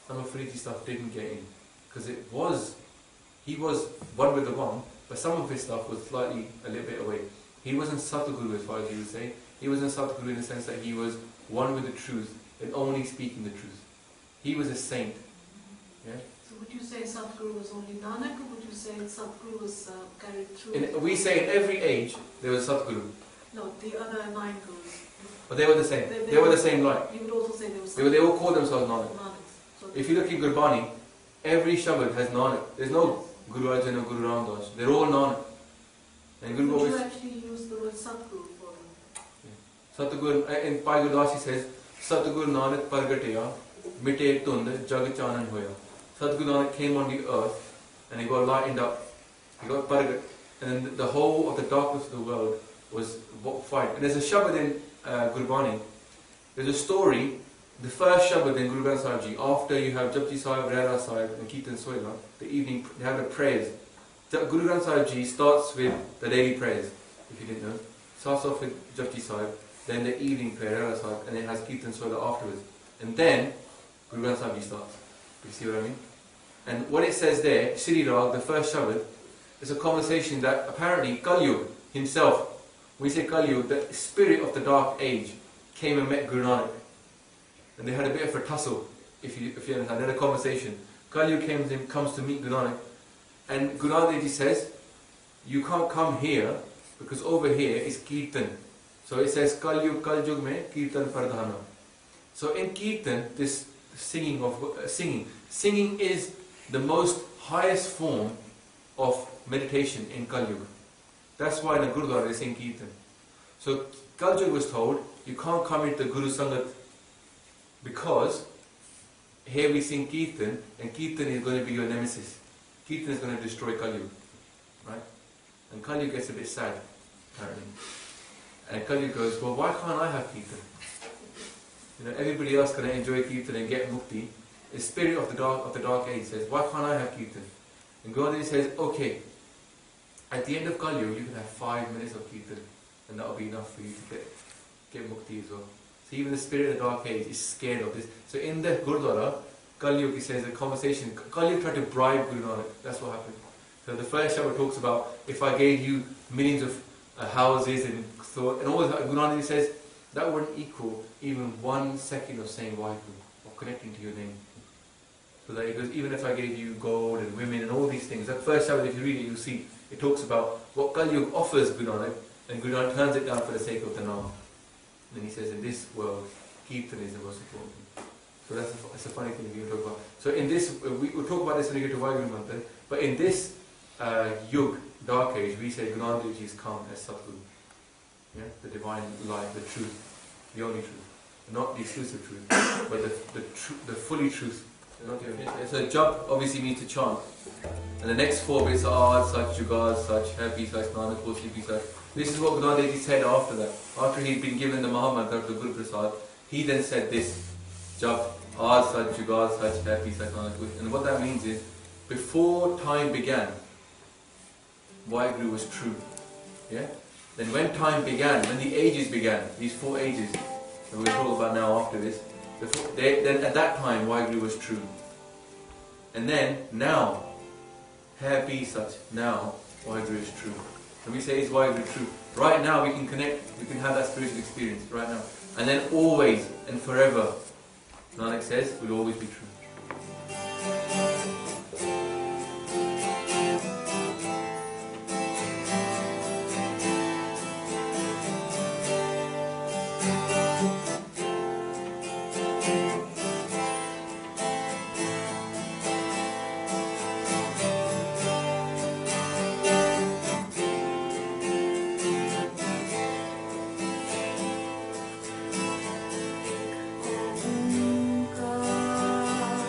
Some of Fariji stuff didn't get in. Because he was one with the one, but some of his stuff was slightly a little bit away. He wasn't Satguru as far as you would say. He wasn't Satguru in the sense that he was one with the truth and only speaking the truth. He was a saint. Yeah? So would you say Satguru was only Nanak, or would you say Satguru was carried through? We say in every age there was Satguru. No, the other 9 Gurus. But they were the same. They were the same light. You would also say there was They all called themselves Nanak. So If you look in Gurbani, every Shabad has Nanak. There's no Guru Arjan or Guru Ramdas. They're all Nanak. And Guru would you Gobind actually use the word Satguru for them? Satguru, in Pai Gurdasi says, Satguru Nanak Pargataya, Mite Tund, Jag Chanan Hoya. Satguru Nanak came on the earth and he got lightened up. He got Pargat. And then the whole of the darkness of the world was fight. And there's a Shabad in Gurbani. There's a story, the first Shabad in Guru Granth Sahib Ji, after you have Japji Sahib, Rehra Sahib and Kirtan Soila, the evening, they have the prayers. Guru Granth Sahib Ji starts with the daily prayers, if you didn't know. Starts off with Japji Sahib, then the evening prayer, Rehra Sahib, and it has Kirtan Soila afterwards. And then Guru Granth Sahib Ji starts. You see what I mean? And what it says there, Sri Rag, the first Shabad, is a conversation that apparently Kaliyug himself, when we say Kaliyug, the spirit of the dark age, came and met Guru Nanak. And they had a bit of a tussle, if you understand. They had a conversation. Kaliyug comes to meet Guru Nanak. And Guru Nanak says, you can't come here, because over here is Kirtan. So it says, Kal Jug mein Kirtan Pardhana. So in Kirtan, this singing is the most highest form of meditation in Kal Jug. That's why in the Gurudwara they sing Kirtan. So Kal Jug was told, you can't come into Guru Sangat because here we sing Kirtan, and Kirtan is going to be your nemesis. Kirtan is going to destroy Kaliyug. Right? And Kaliyug gets a bit sad, apparently. And Kaliyug goes, well, why can't I have Kirtan? You know, everybody else can enjoy Kirtan and get mukti. The spirit of the dark age says, why can't I have Kirtan? And Guru says, okay, at the end of Kaliyug you can have 5 minutes of Kirtan, and that will be enough for you to get mukti as well. So even the spirit of the dark age is scared of this. So in the Gurdwara, Kaliyug, he says, a conversation, Kaliyug tried to bribe Guru Nanak. That's what happened. So the first chapter talks about, if I gave you millions of houses and thought, and all that, Guru Nanak says, that wouldn't equal even 1 second of saying Vaheguru, or connecting to your name. So that it goes, even if I gave you gold and women and all these things, that first chapter, if you read it, you'll see, it talks about what Kaliyug offers Guru Nanak, and Guru Nanak turns it down for the sake of the Naam. And he says, in this world, Kirtan is the most important thing. So that's a funny thing we talk about. So in this, we'll talk about this when we get to Vaheguru Mantar, but in this Yug, dark age, we say Guru Nanak Ji's come as Satguru. Yeah? The divine light, the truth, the only truth. Not the exclusive truth, but the fully truth. So jap obviously means to chant. And the next 4 bits are such, yugas, such, happy, such, nanak, sleepy, such. This is what Guru Nanak said after that. After he'd been given the Maha Mantar of the Guru Prasad, he then said this. Jap, Aaj Sach, Jugaad Sach, Happy Sach, Nanak. And what that means is, before time began, Vaheguru was true. Yeah? Then when time began, when the ages began, these 4 ages, that we'll talk about now after this, then at that time Vaheguru was true. And then, now, hair be such, now, Vaheguru is true. When we say, is Vaheguru true? Right now we can connect, we can have that spiritual experience, right now. And then always and forever, Nanak says, will always be true. Omkar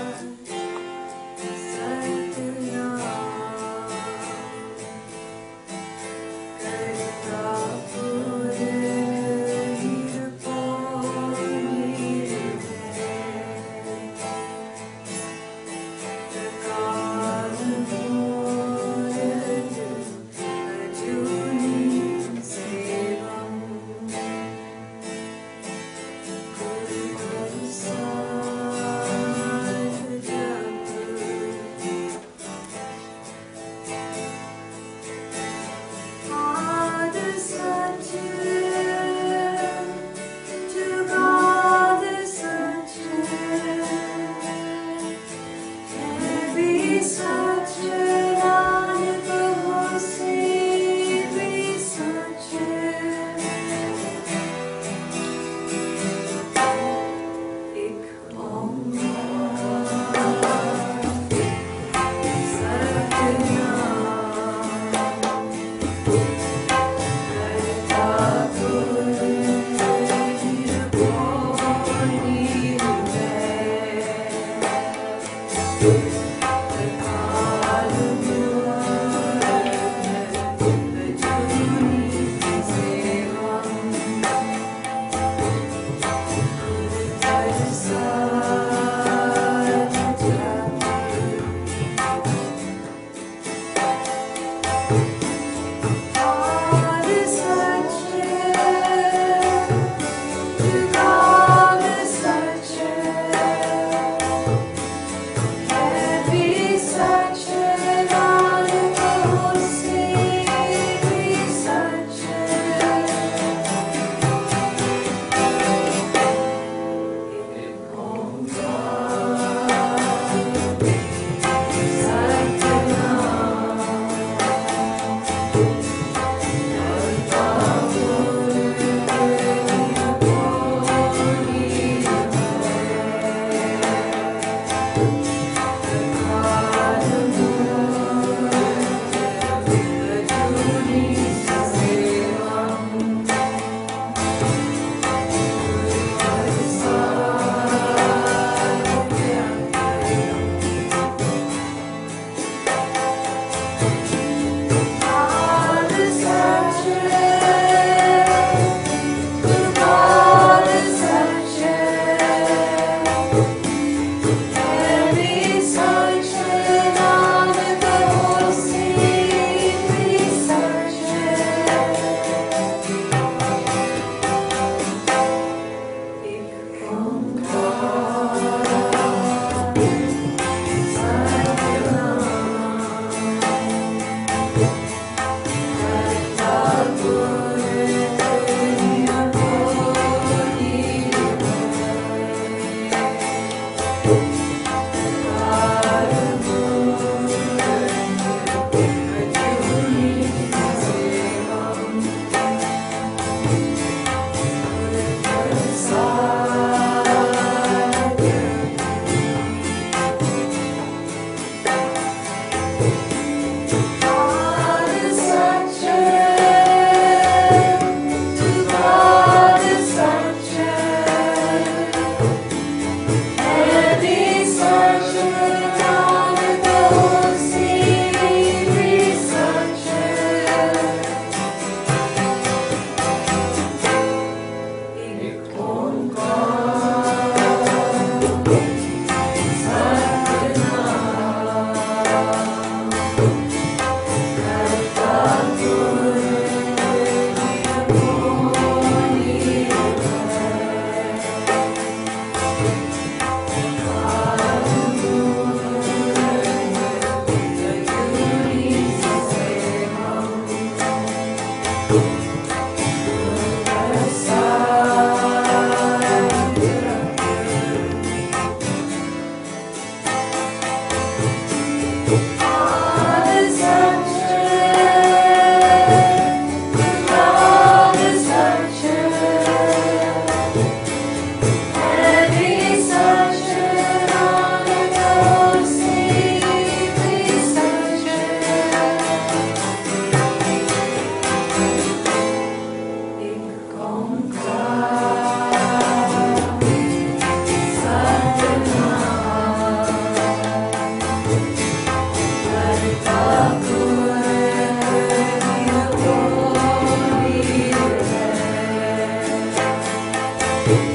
Be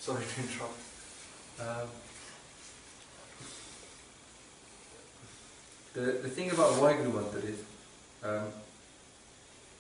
Sorry to interrupt. The thing about Vaheguru Mantar is,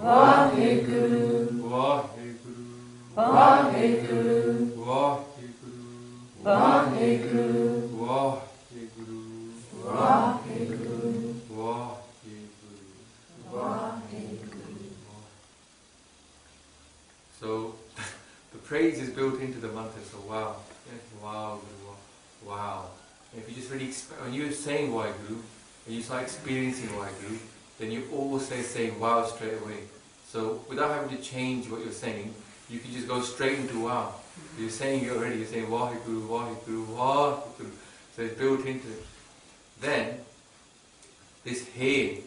Vaheguru, Vaheguru, Vaheguru, Vaheguru, Vaheguru, Vaheguru, Vaheguru, Vaheguru. Vaheguru. So the praise is built into the mantra. So wow, yes, wow, Guru, wow. And if you just really, when you're saying Vaheguru, and you start experiencing Vaheguru, then you always say wow straight away. So without having to change what you're saying, you can just go straight into wow. You're saying it already, you're saying Vaheguru, Vaheguru, Vaheguru. So it's built into it. Then, this He,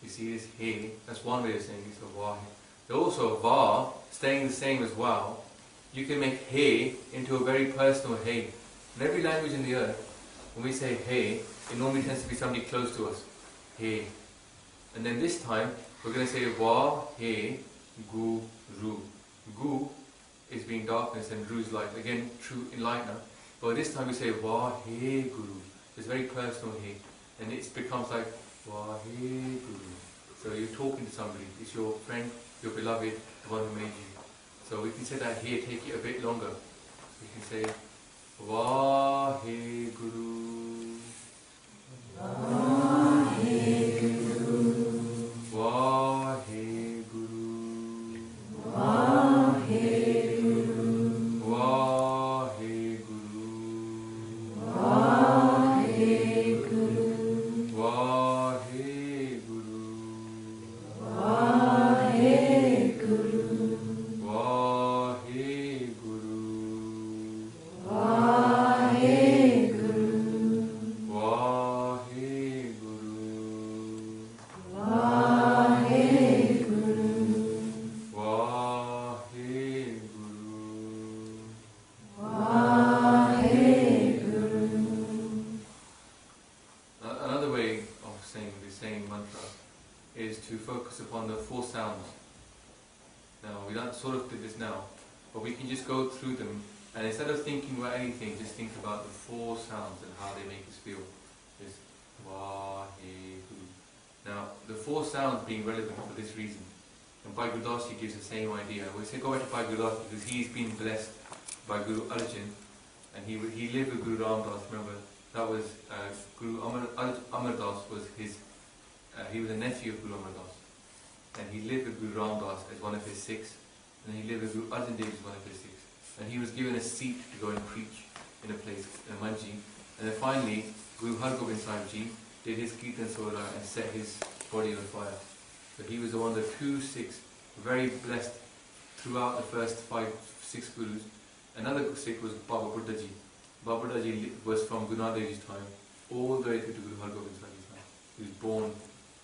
you see this He, that's one way of saying it, so Vahe. There's also Va, staying the same as wow. You can make He into a very personal He. In every language in the earth, when we say He, it normally tends to be somebody close to us. He. And then this time, we're going to say Vaheguru. Gu is being darkness and Ru is light. Again, true enlightener. But this time we say Vaheguru. It's very personal He. And it becomes like Vaheguru. So you're talking to somebody. It's your friend, your beloved, the one who made you. So we can say that here, take it a bit longer. So you can say Vaheguru. Through them, and instead of thinking about anything, just think about the four sounds and how they make us feel. Is Vaheguru. Now, the four sounds being relevant for this reason, and Bhai Gurdas gives the same idea. We say go back to Bhai Gurdas because he's been blessed by Guru Arjan, and he lived with Guru Ramdas. Remember, that was Guru Amardas was his. He was a nephew of Guru Amardas, and he lived with Guru Ramdas as one of his six, and he lived with Guru Arjan Dev as one of his six. And he was given a seat to go and preach in a place, in a manji. And then finally, Guru Gobind Singh did his Kirtan Sora and set his body on fire. So he was one of the two Sikhs, very blessed throughout the first 5-6 Gurus. Another Sikh was Baba Buddha Ji. Baba Buddha Ji was from Guru Nanak Dev's time, all the way through to Guru Gobind Singh's time. He was born,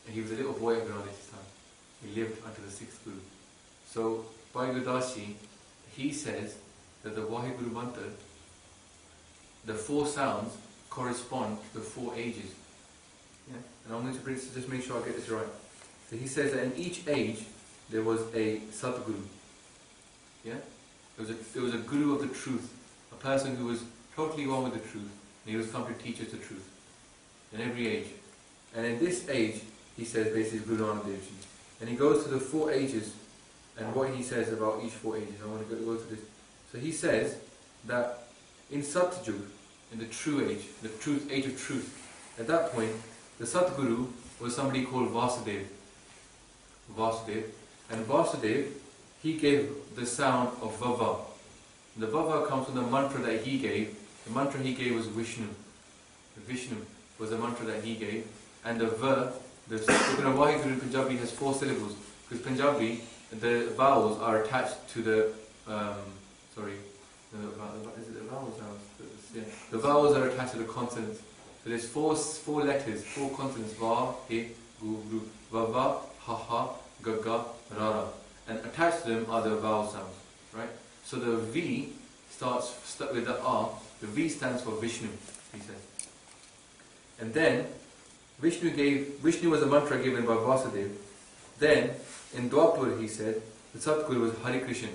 and he was a little boy at Guru Nanak Dev's time. He lived until the 6th Guru. So, Bhai Gurdas Ji, he says, that the Vaheguru Mantar, the four sounds correspond to the 4 ages. Yeah? And I'm going to just make sure I get this right. So he says that in each age there was a Satguru. Yeah? There was a Guru of the truth, a person who was totally one with the truth, and he was come to teach us the truth. In every age. And in this age, he says basically Guru Nanak Dev Ji. And he goes to the 4 ages and what he says about each 4 ages. I want to go to this. So he says that in Satguru, in the true age, the truth, age of truth, at that point, the Satguru was somebody called Vasudev. And Vasudev, he gave the sound of Vava. And the Vava comes from the mantra that he gave. The mantra he gave was Vishnu. Vishnu was the mantra that he gave. And the Va, the Vaheguru in Punjabi has 4 syllables. Because Punjabi, the vowels are attached to the the vowels are attached to the consonants. So there's four letters, 4 consonants: Va, He, Gu, Ru, Va, Va, Ha, Ha, Ga, Ga, Ra, Ra. And attached to them are the vowel sounds, right? So the V starts with the R. The V stands for Vishnu, he says. And then Vishnu was a mantra given by Vasudev. Then in Dwapur he said the Satguru was Hari Krishna.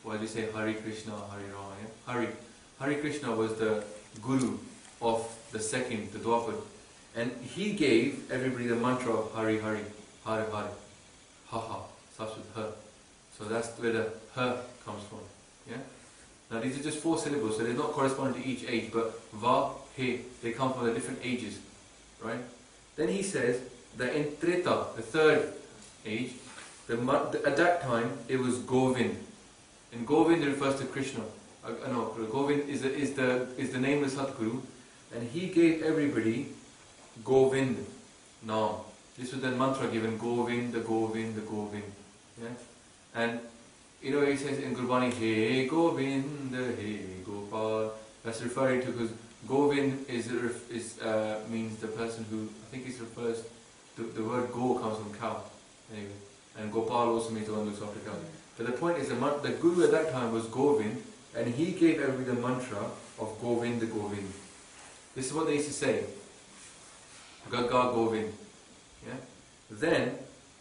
Why do you say Hari Krishna, Hari Rama? Yeah? Hari Krishna was the Guru of the second, the Dwapar. And he gave everybody the mantra of Hari Hari, Hari Hari, Ha Ha. starts with her. So that's where the her comes from. Yeah? Now these are just 4 syllables, so they're not corresponding to each age, but va, he, they come from the different ages. Right? Then he says that in Treta, the 3rd age, at that time it was Govind. And Govind refers to Krishna. No, Govind is the name of Satguru, and he gave everybody Govind Naam. This was the mantra given, Govind, the Govind, the Govind. Yeah? And you know he says in Gurbani, Hey Govind, Hey Gopal. That's referring to, because Govind means the person who, I think it refers to, the word Go comes from cow. Anyway. And Gopal also means the one who looks after cow. But the point is, the Guru at that time was Govind, and he gave everybody the mantra of Govind, the Govind. This is what they used to say. Gaga Govind. Yeah? Then,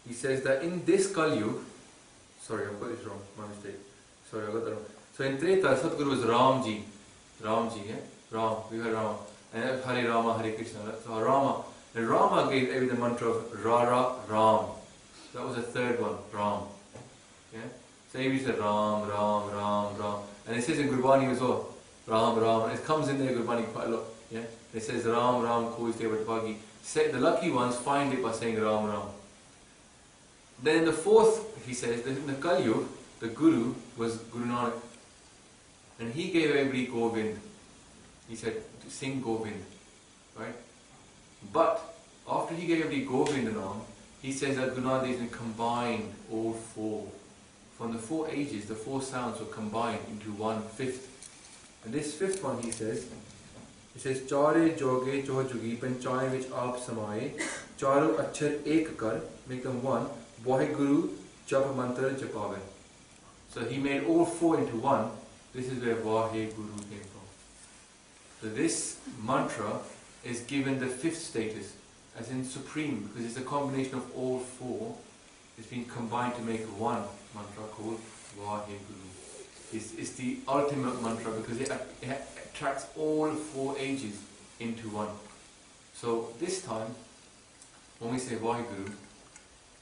he says that in this Kaliyug, sorry, I've got this wrong, my mistake. Sorry, I got that wrong. So in Treta, Satguru was Ramji. Ramji, yeah? Ram, we heard Rama. And Hare Rama, Hare Krishna. So Rama. And Rama gave everybody the mantra of Rara Ram. That was the 3rd one, Ram. Yeah? So he said Ram, Ram, Ram, Ram. And it says in Gurbani as well, Ram, Ram. It comes in there, Gurbani, quite a lot. Yeah? It says Ram, Ram, Kois Devat Bhagi. The lucky ones find it by saying Ram, Ram. Then in the 4th, he says, that in the Kaliyug, the Guru was Guru Nanak. And he gave everybody Govind. He said, to sing Govind. Right? But, after he gave everybody Govind and all, he says that Guru Nanak combined all 4. From the 4 ages, the 4 sounds were combined into 1/5. And this 5th one, he says, Chare joge cho jugi panchai vich aap samaye, charo achar ek kar, make them one, Vaheguru Jap Mantar Japave. So he made all 4 into one. This is where Vaheguru came from. So this mantra is given the 5th status, as in supreme, because it's a combination of all 4. It's been combined to make one mantra called Vaheguru. It's the ultimate mantra because it attracts all 4 ages into one. So this time, when we say Vaheguru,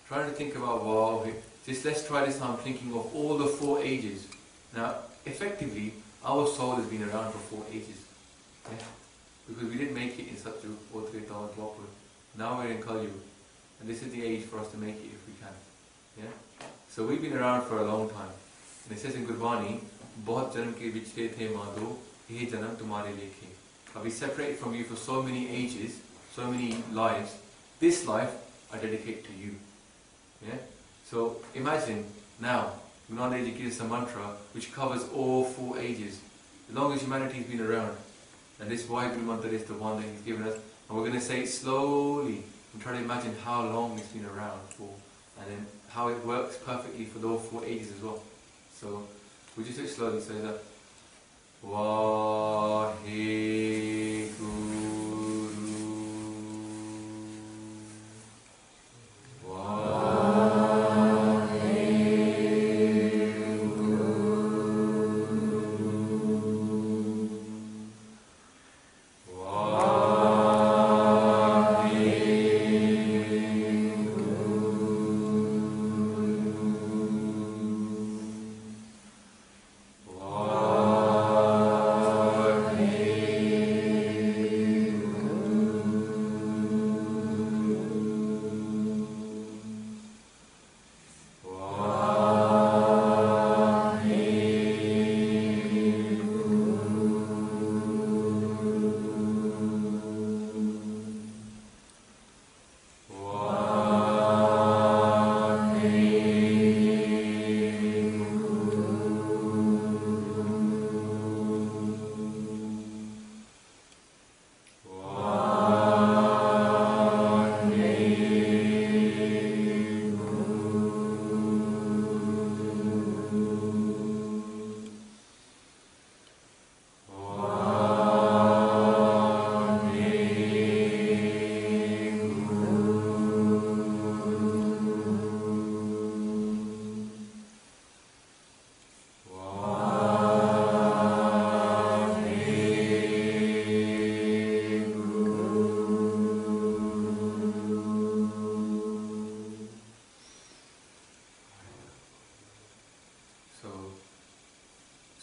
try to think about Vaheguru. Just let's try this time thinking of all the 4 ages. Now, effectively, our soul has been around for 4 ages. Yeah? Because we didn't make it in Satguru or Treta or Dwapar. Now we're in Kaliyug. And this is the age for us to make it if we can. Yeah? So we've been around for a long time. And it says in Gurbani, Bahut janam ke vichre the madho, ye janam tumhare lekhe. I've been separated from you for so many ages, so many lives. This life I dedicate to you. Yeah? So imagine now, Guru Nanak gives us a mantra which covers all 4 ages. As long as humanity has been around. And this Vaheguru Mantar is the one that he's given us. And we're going to say it slowly and try to imagine how long it's been around for. And then how it works perfectly for those 4 ages as well. So we just do it slowly. So that Vaheguru.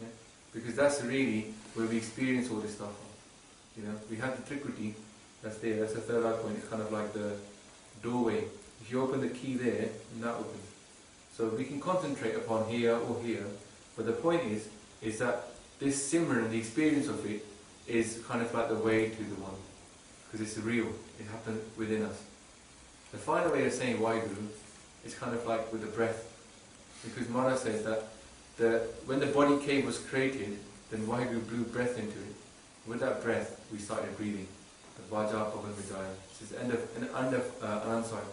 Yeah? Because that's really where we experience all this stuff from. You know, we have the Trikriti, that's there, that's the third eye point, it's kind of like the doorway. If you open the key there, and that opens. So we can concentrate upon here or here, but the point is that this Simran, the experience of it, is kind of like the way to the one. Because it's real, it happens within us. The final way of saying Vaheguru is kind of like with the breath. Because Mara says that when the body cave was created, then Vaheguru blew breath into it. With that breath, we started breathing. The Vaja Pavan Vijaya. This is the end of Anansai.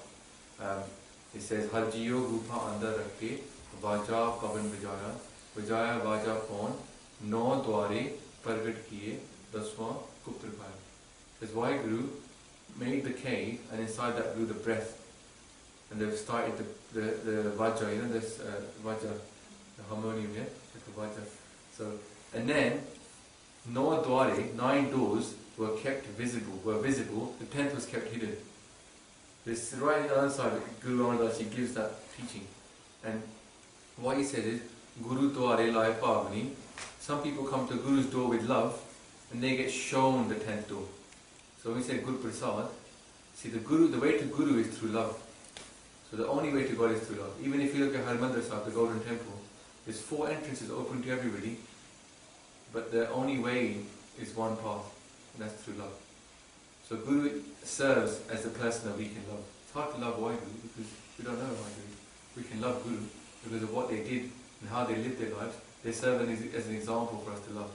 It says, Harjiyo Gupa Andar Rakhe, Vaja Pavan Vijaya, Vijaya Vaja Pavan, No Dware, Pargat Kiye, Daswa Kuptrapaya. It says, Vaheguru made the cave, and inside that blew the breath. And they've started the Vaja, you know, this Vaja, the harmonium, yeah? Like the Vaja. So, and then, No Dware, 9 doors were kept visible, the 10th was kept hidden. This right on the other side, Guru Gobind Singh gives that teaching. And what he said is, Guru Dware Lai Pavani. Some people come to Guru's door with love, and they get shown the 10th door. So when we say Guru Prasad, see the way to Guru is through love. So the only way to God is through love. Even if you look at Harmandir Sahib, the Golden Temple, there's 4 entrances open to everybody, but the only way is one path, and that's through love. So Guru serves as the person that we can love. It's hard to love Vaheguru because we don't know Vaheguru. We can love Guru because of what they did and how they lived their lives. They serve as an example for us to love.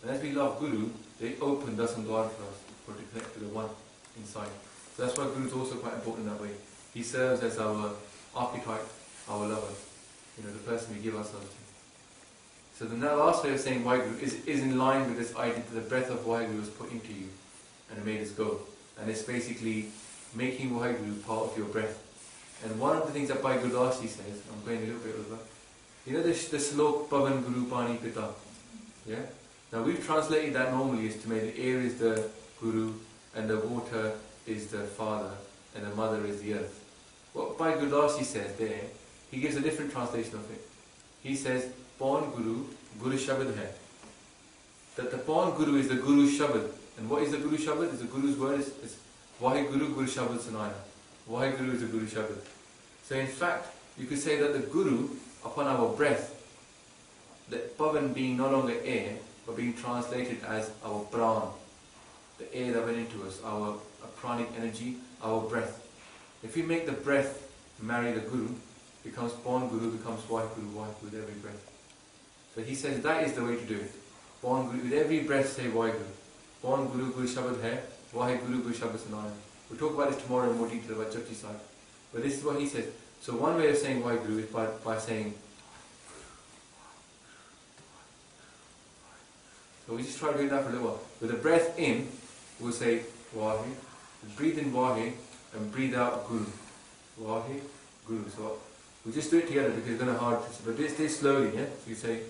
And as we love Guru, they open Dasam Dwar for us, for to connect to the one inside. So that's why Guru is also quite important in that way. He serves as our archetype, our lover, you know, the person we give ourselves to. So the last way of saying Vaheguru is in line with this idea that the breath of Vaheguru was put into you and it made us go. And it's basically making Vaheguru part of your breath. And one of the things that Bhai Gurdasi says, I'm going a little bit over, you know the slok Pavan Guru Pani Pita? Yeah? Now we've translated that normally as to make the air is the Guru and the water is the father and the mother is the earth. What Bhai Gurdasi says there, he gives a different translation of it. He says, Pawn Guru, Guru Shabad hai. That the Pawn Guru is the Guru Shabad. And what is the Guru Shabad? Is the Guru's word is Vaheguru Guru Shabad Sanaya. Vaheguru is the Guru Shabad. So in fact, you could say that the Guru, upon our breath, the Pavan being no longer air, but being translated as our Pran, the air that went into us, our pranic energy, our breath. If we make the breath marry the Guru, becomes Pawn Guru, becomes Vaheguru, Vaheguru with every breath. So he says that is the way to do it. Pawn Guru, with every breath say Vaheguru. Pawn Guru Guru Shabad hai, Vaheguru Guru Shabad Sanaya. We'll talk about this tomorrow in more detail about Japji Sahib. But this is what he says. So one way of saying Vaheguru is by saying. So we just try doing that for a little while. With the breath in, we'll say Vahe. Breathe in Vahe and breathe out Guru. Vahe, Guru. So we'll just do it together because it's going to hard. But do it slowly, yeah? So you say.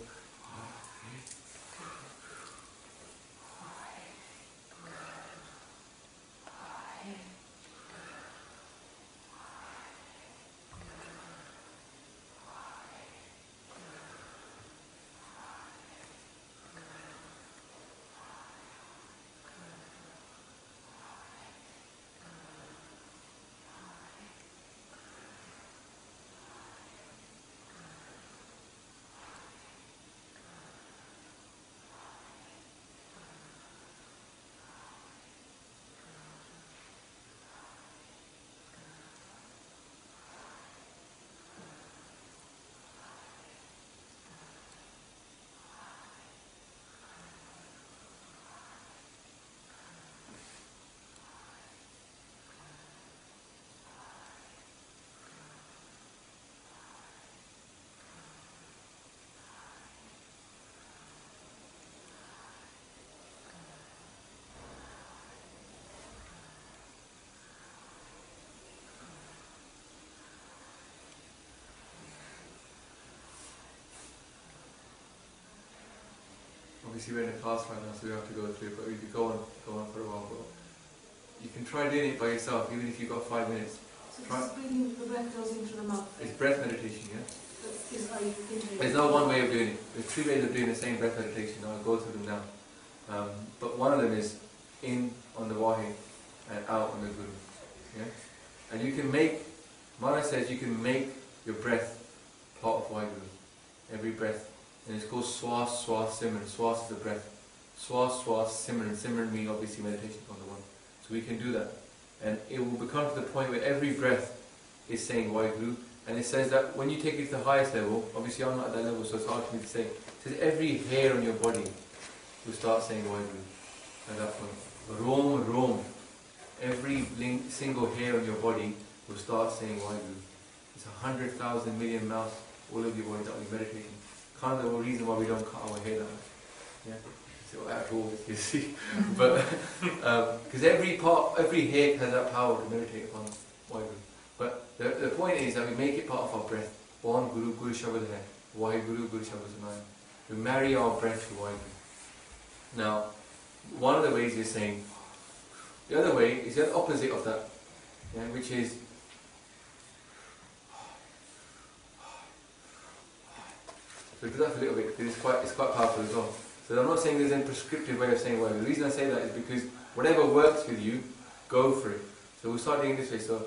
Obviously we're in a class right now, so we have to go through it, but we could go on for a while. But you can try doing it by yourself, even if you've got 5 minutes. So just breathing, the breath goes into the mouth. It's breath meditation, yeah? Are you thinking? There's no one way of doing it. There's 3 ways of doing the same breath meditation. I'll go through them now. But one of them is in on the Wahi and out on the Guru. Yeah? And you can make, Mara says you can make your breath part of Vaheguru. Every breath. And it's called Swas, Swas, Simran. Swas is the breath. Swas, Swas, Simran. Simran means obviously meditation on the one. So we can do that. And it will become to the point where every breath is saying Vaheguru. And it says that when you take it to the highest level, obviously I'm not at that level, so it's hard for me to say. It says every hair on your body will start saying Vaheguru at that point. Rom, Rom. Every single hair on your body will start saying Vaheguru. It's 100,000 million mouths all over your body that will be meditating. Kind of the reason why we don't cut our hair that much. Yeah? So at all, you see. But because every hair has that power to meditate upon Vaheguru. But the point is that we make it part of our breath. One Guru, Guru Shabad hai. Vaheguru, Guru Shabad hai. We marry our breath to Vaheguru. Now, one of the ways is saying, the other way is the opposite of that, yeah, which is so do that for a little bit because it's quite powerful as well. So I'm not saying there's any prescriptive way of saying Vaheguru. The reason I say that is because whatever works with you, go for it. So we'll start doing it this way. So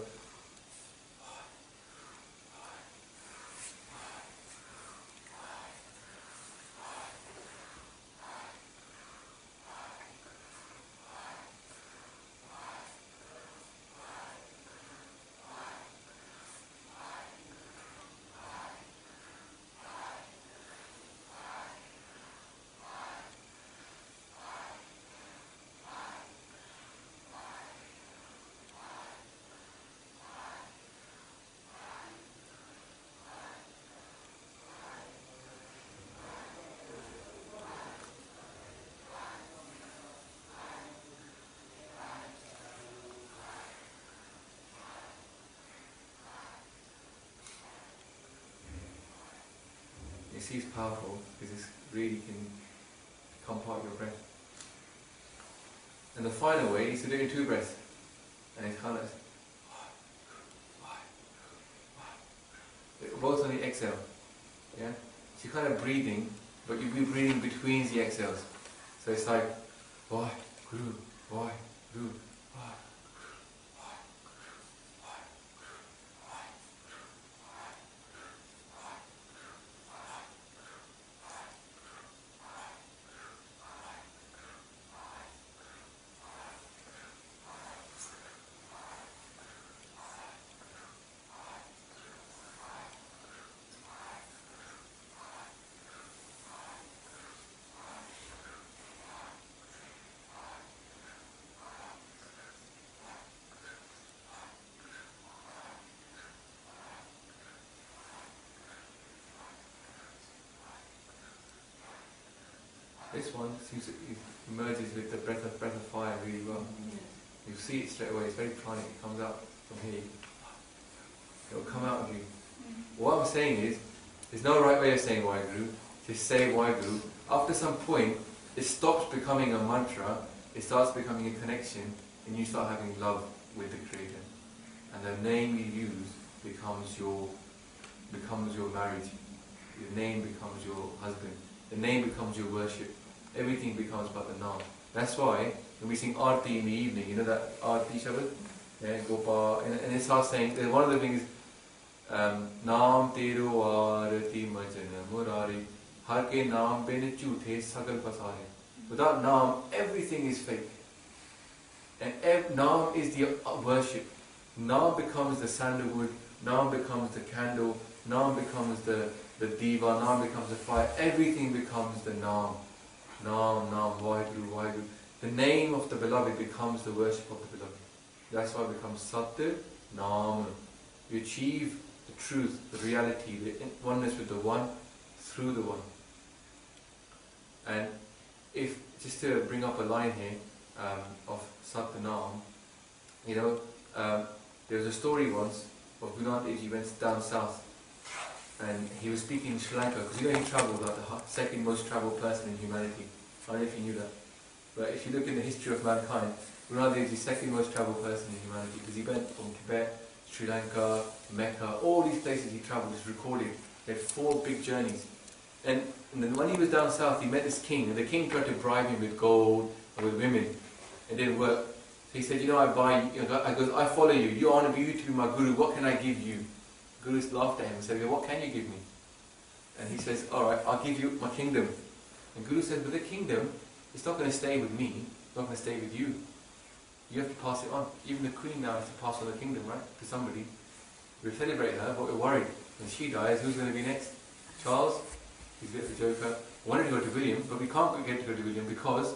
it seems powerful because it really can become part of your breath. And the final way is to do it in 2 breaths. And it's kind of both on the exhale. Yeah? So you're kind of breathing, but you'll be breathing between the exhales. So it's like Vaheguru, Vaheguru, Vaheguru. This one seems to emerges with the breath of fire really well. You see it straight away, it's very pranic, it comes out from here. It will come out of you. What I'm saying is, there's no right way of saying Vaheguru. Just say Vaheguru. After some point, it stops becoming a mantra, it starts becoming a connection, and you start having love with the Creator. And the name you use becomes your marriage. Your name becomes your husband. The name becomes your worship. Everything becomes but the Naam. That's why when we sing Aarti in the evening, you know that Aarti Shabad? Yeah, Gopal. And it starts saying, one of the things, Naam Tero Aarti Majana Murari Har ke Naam bin Chuthe Sagal Pasare. Without Naam, everything is fake. And Naam is the worship. Naam becomes the sandalwood, Naam becomes the candle, Naam becomes the diva, Naam becomes the fire, everything becomes the Naam. Naam, Naam, Vaheguru, Vaheguru. The name of the beloved becomes the worship of the beloved. That's why it becomes Sat Naam. You achieve the truth, the reality, the oneness with the one through the one. And if, just to bring up a line here of Sat Naam, you know, there was a story once of Guru Nanak. He went down south and he was speaking in Sri Lanka, because you know he travelled like the second most travelled person in humanity. I don't know if you knew that. But if you look in the history of mankind, Guru Nanak is the second most travelled person in humanity, because he went from Tibet, Sri Lanka, Mecca, all these places he travelled, is recorded. He had 4 big journeys. And then when he was down south, he met this king, and the king tried to bribe him with gold and with women. It didn't work. So he said, you know, I follow you. You want you to be my guru. What can I give you? The Guru laughed at him and said, what can you give me? And he says, all right, I'll give you my kingdom. And Guru said, but the kingdom, it's not going to stay with me. It's not going to stay with you. You have to pass it on. Even the queen now has to pass on the kingdom, right, to somebody. We celebrate her, but we're worried. When she dies, who's going to be next? Charles? He's a bit of a joker. I wanted to go to William, but we can't get to go to William because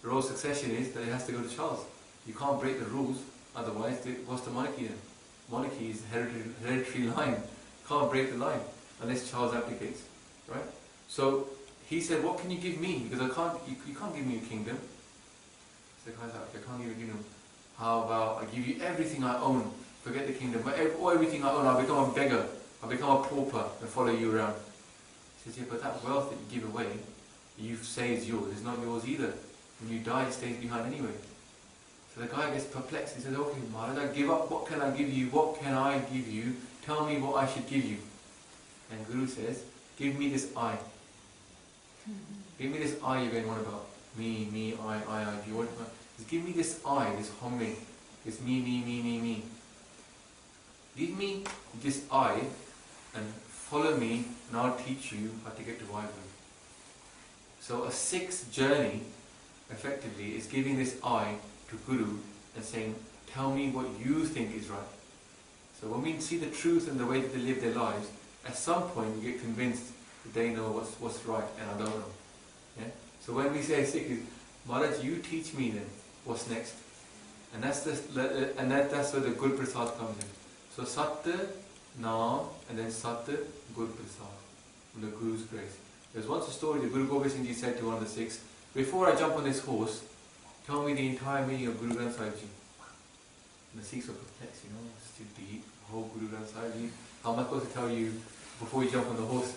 the royal succession is that it has to go to Charles. You can't break the rules, otherwise what's the monarchy then? Monarchy is hereditary line. Can't break the line unless Charles abdicates, right? So he said, what can you give me? Because you can't give me a kingdom. So the guy's like, I can't give you a kingdom. How about I give you everything I own? Forget the kingdom, but everything I own, I'll become a beggar. I'll become a pauper and follow you around. He says, yeah, but that wealth that you give away, you say is yours, it's not yours either. When you die, it stays behind anyway. So the guy gets perplexed. He says, okay, Maharaj, I give up. What can I give you? What can I give you? Tell me what I should give you. And Guru says, give me this I. Give me this I you're going on about. Me, I. Do you want to? Just give me this I, this homing, this me. Give me this I and follow me and I'll teach you how to get to Vaheguru. So a Sikh's journey, effectively, is giving this I to Guru and saying, tell me what you think is right. So when we see the truth and the way that they live their lives, at some point we get convinced that they know what's right and I don't know. Yeah? So when we say Sikh is, Maharaj, you teach me then what's next. And that's where the Gur Prasad comes in. So Satya, Naam, and then Satya, Gur Prasad, from the Guru's grace. There's once a story that Guru Gobind Singh said to one of the Sikhs, before I jump on this horse, tell me the entire meaning of Guru Granth Sahib Ji. And the Sikhs are perplexed, it's too deep, whole Guru Granth Sahib Ji. How am I supposed to tell you before you jump on the horse?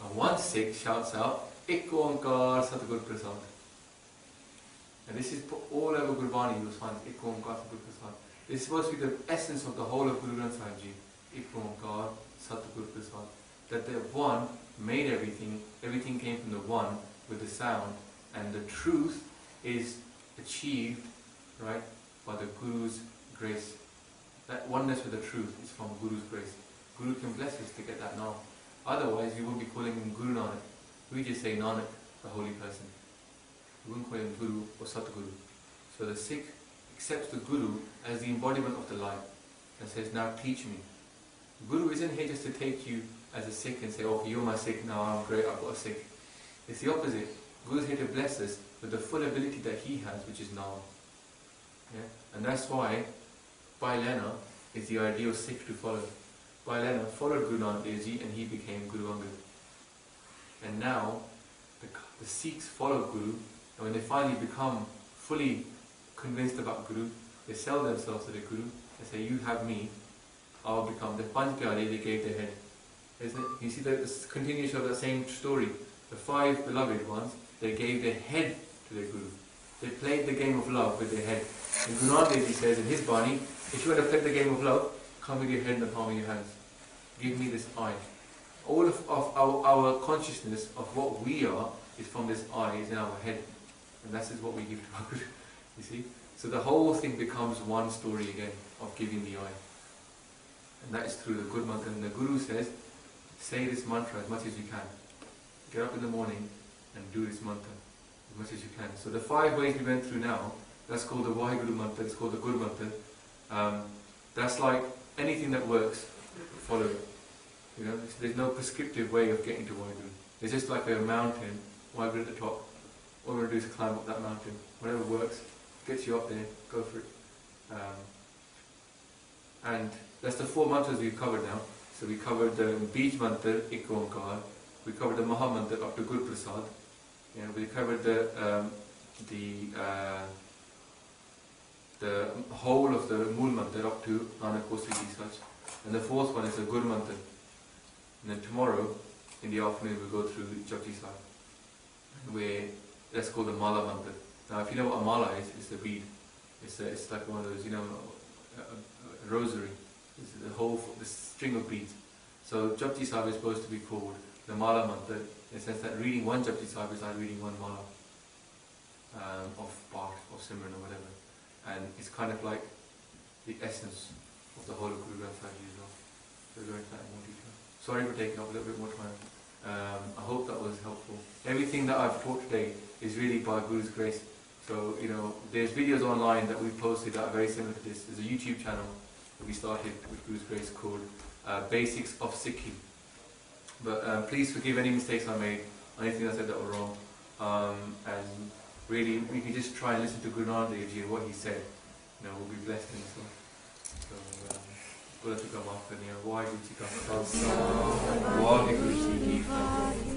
And one Sikh shouts out, Ik Onkar Satguru Prasad. And this is put all over Gurbani, you will find Ik Onkar Satguru Prasad. This is supposed to be the essence of the whole of Guru Granth Sahib Ji. Ik Onkar Satguru Prasad. That the one made everything, everything came from the one with the sound, and the truth is achieved, right, by the Guru's grace. That oneness with the truth is from Guru's grace. Guru can bless us to get that now. Otherwise, we wouldn't be calling him Guru Nanak. We just say Nanak, the holy person. We wouldn't call him Guru or Satguru. So the Sikh accepts the Guru as the embodiment of the light and says, now teach me. Guru isn't here just to take you as a Sikh and say, okay, you're my Sikh, now I'm great, I've got a Sikh. It's the opposite. Guru is here to bless us with the full ability that he has, which is Naam. Yeah? And that's why Bhai Lena is the ideal Sikh to follow. Bhai Lena followed Guru Nanak Dev Ji and he became Guru Angad. And now the Sikhs follow Guru, and when they finally become fully convinced about Guru, they sell themselves to the Guru and say, you have me, I'll become. The Panch Pyare, they gave their head. Isn't it? You see the continuation of that same story. The 5 beloved ones, they gave their head to their Guru. They played the game of love with their head. And Guru Nanak Dev Ji says in his Bani, if you want to play the game of love, come with your head in the palm of your hands. Give me this I. All of our consciousness of what we are is from this I, is in our head. And that is what we give to our Guru. You see? So the whole thing becomes one story again of giving the I. And that is through the good mantra. And the Guru says, say this mantra as much as you can. Get up in the morning and do this mantra as much as you can. So the 5 ways we went through now, that's called the Vaheguru Mantar, it's called the Guru Mantar. That's like anything that works, follow it. There's no prescriptive way of getting to Vaheguru. It's just like a mountain, Vaheguru at the top. All we're going to do is climb up that mountain. Whatever works, gets you up there, go for it. And that's the 4 mantras we've covered now. So we covered the Beej Mantar, Ik Onkar. We covered the Maha Mantar up to Gur Prasad. We covered the whole of the Mool Mantar up to Nanak Kosiki such. And the 4th one is the Guru Mantar. And then tomorrow, in the afternoon, we'll go through Japji Sahib, where that's called the Mala Mantar. Now, if you know what a mala is, it's the bead. It's like one of those, a rosary. It's the string of beads. So Japji Sahib is supposed to be called the Mala Mantra, in the sense that reading one Japji Sahib is like reading one Mala of Bart or Simran or whatever. And it's kind of like the essence of the whole of Guru Granth Sahib as well. So we'll go into that in more detail. Sorry for taking up a little bit more time. I hope that was helpful. Everything that I've taught today is really by Guru's grace. So, you know, there's videos online that we've posted that are very similar to this. There's a YouTube channel that we started with Guru's grace called Basics of Sikhi. But please forgive any mistakes I made, anything I said that were wrong. And really, we can just try and listen to Guru Nanak Dev Ji and what he said. You know, we'll be blessed in this life. So, Guru to come after, Vaheguru Ji ka Khalsa, Vaheguru Ji ki Fateh.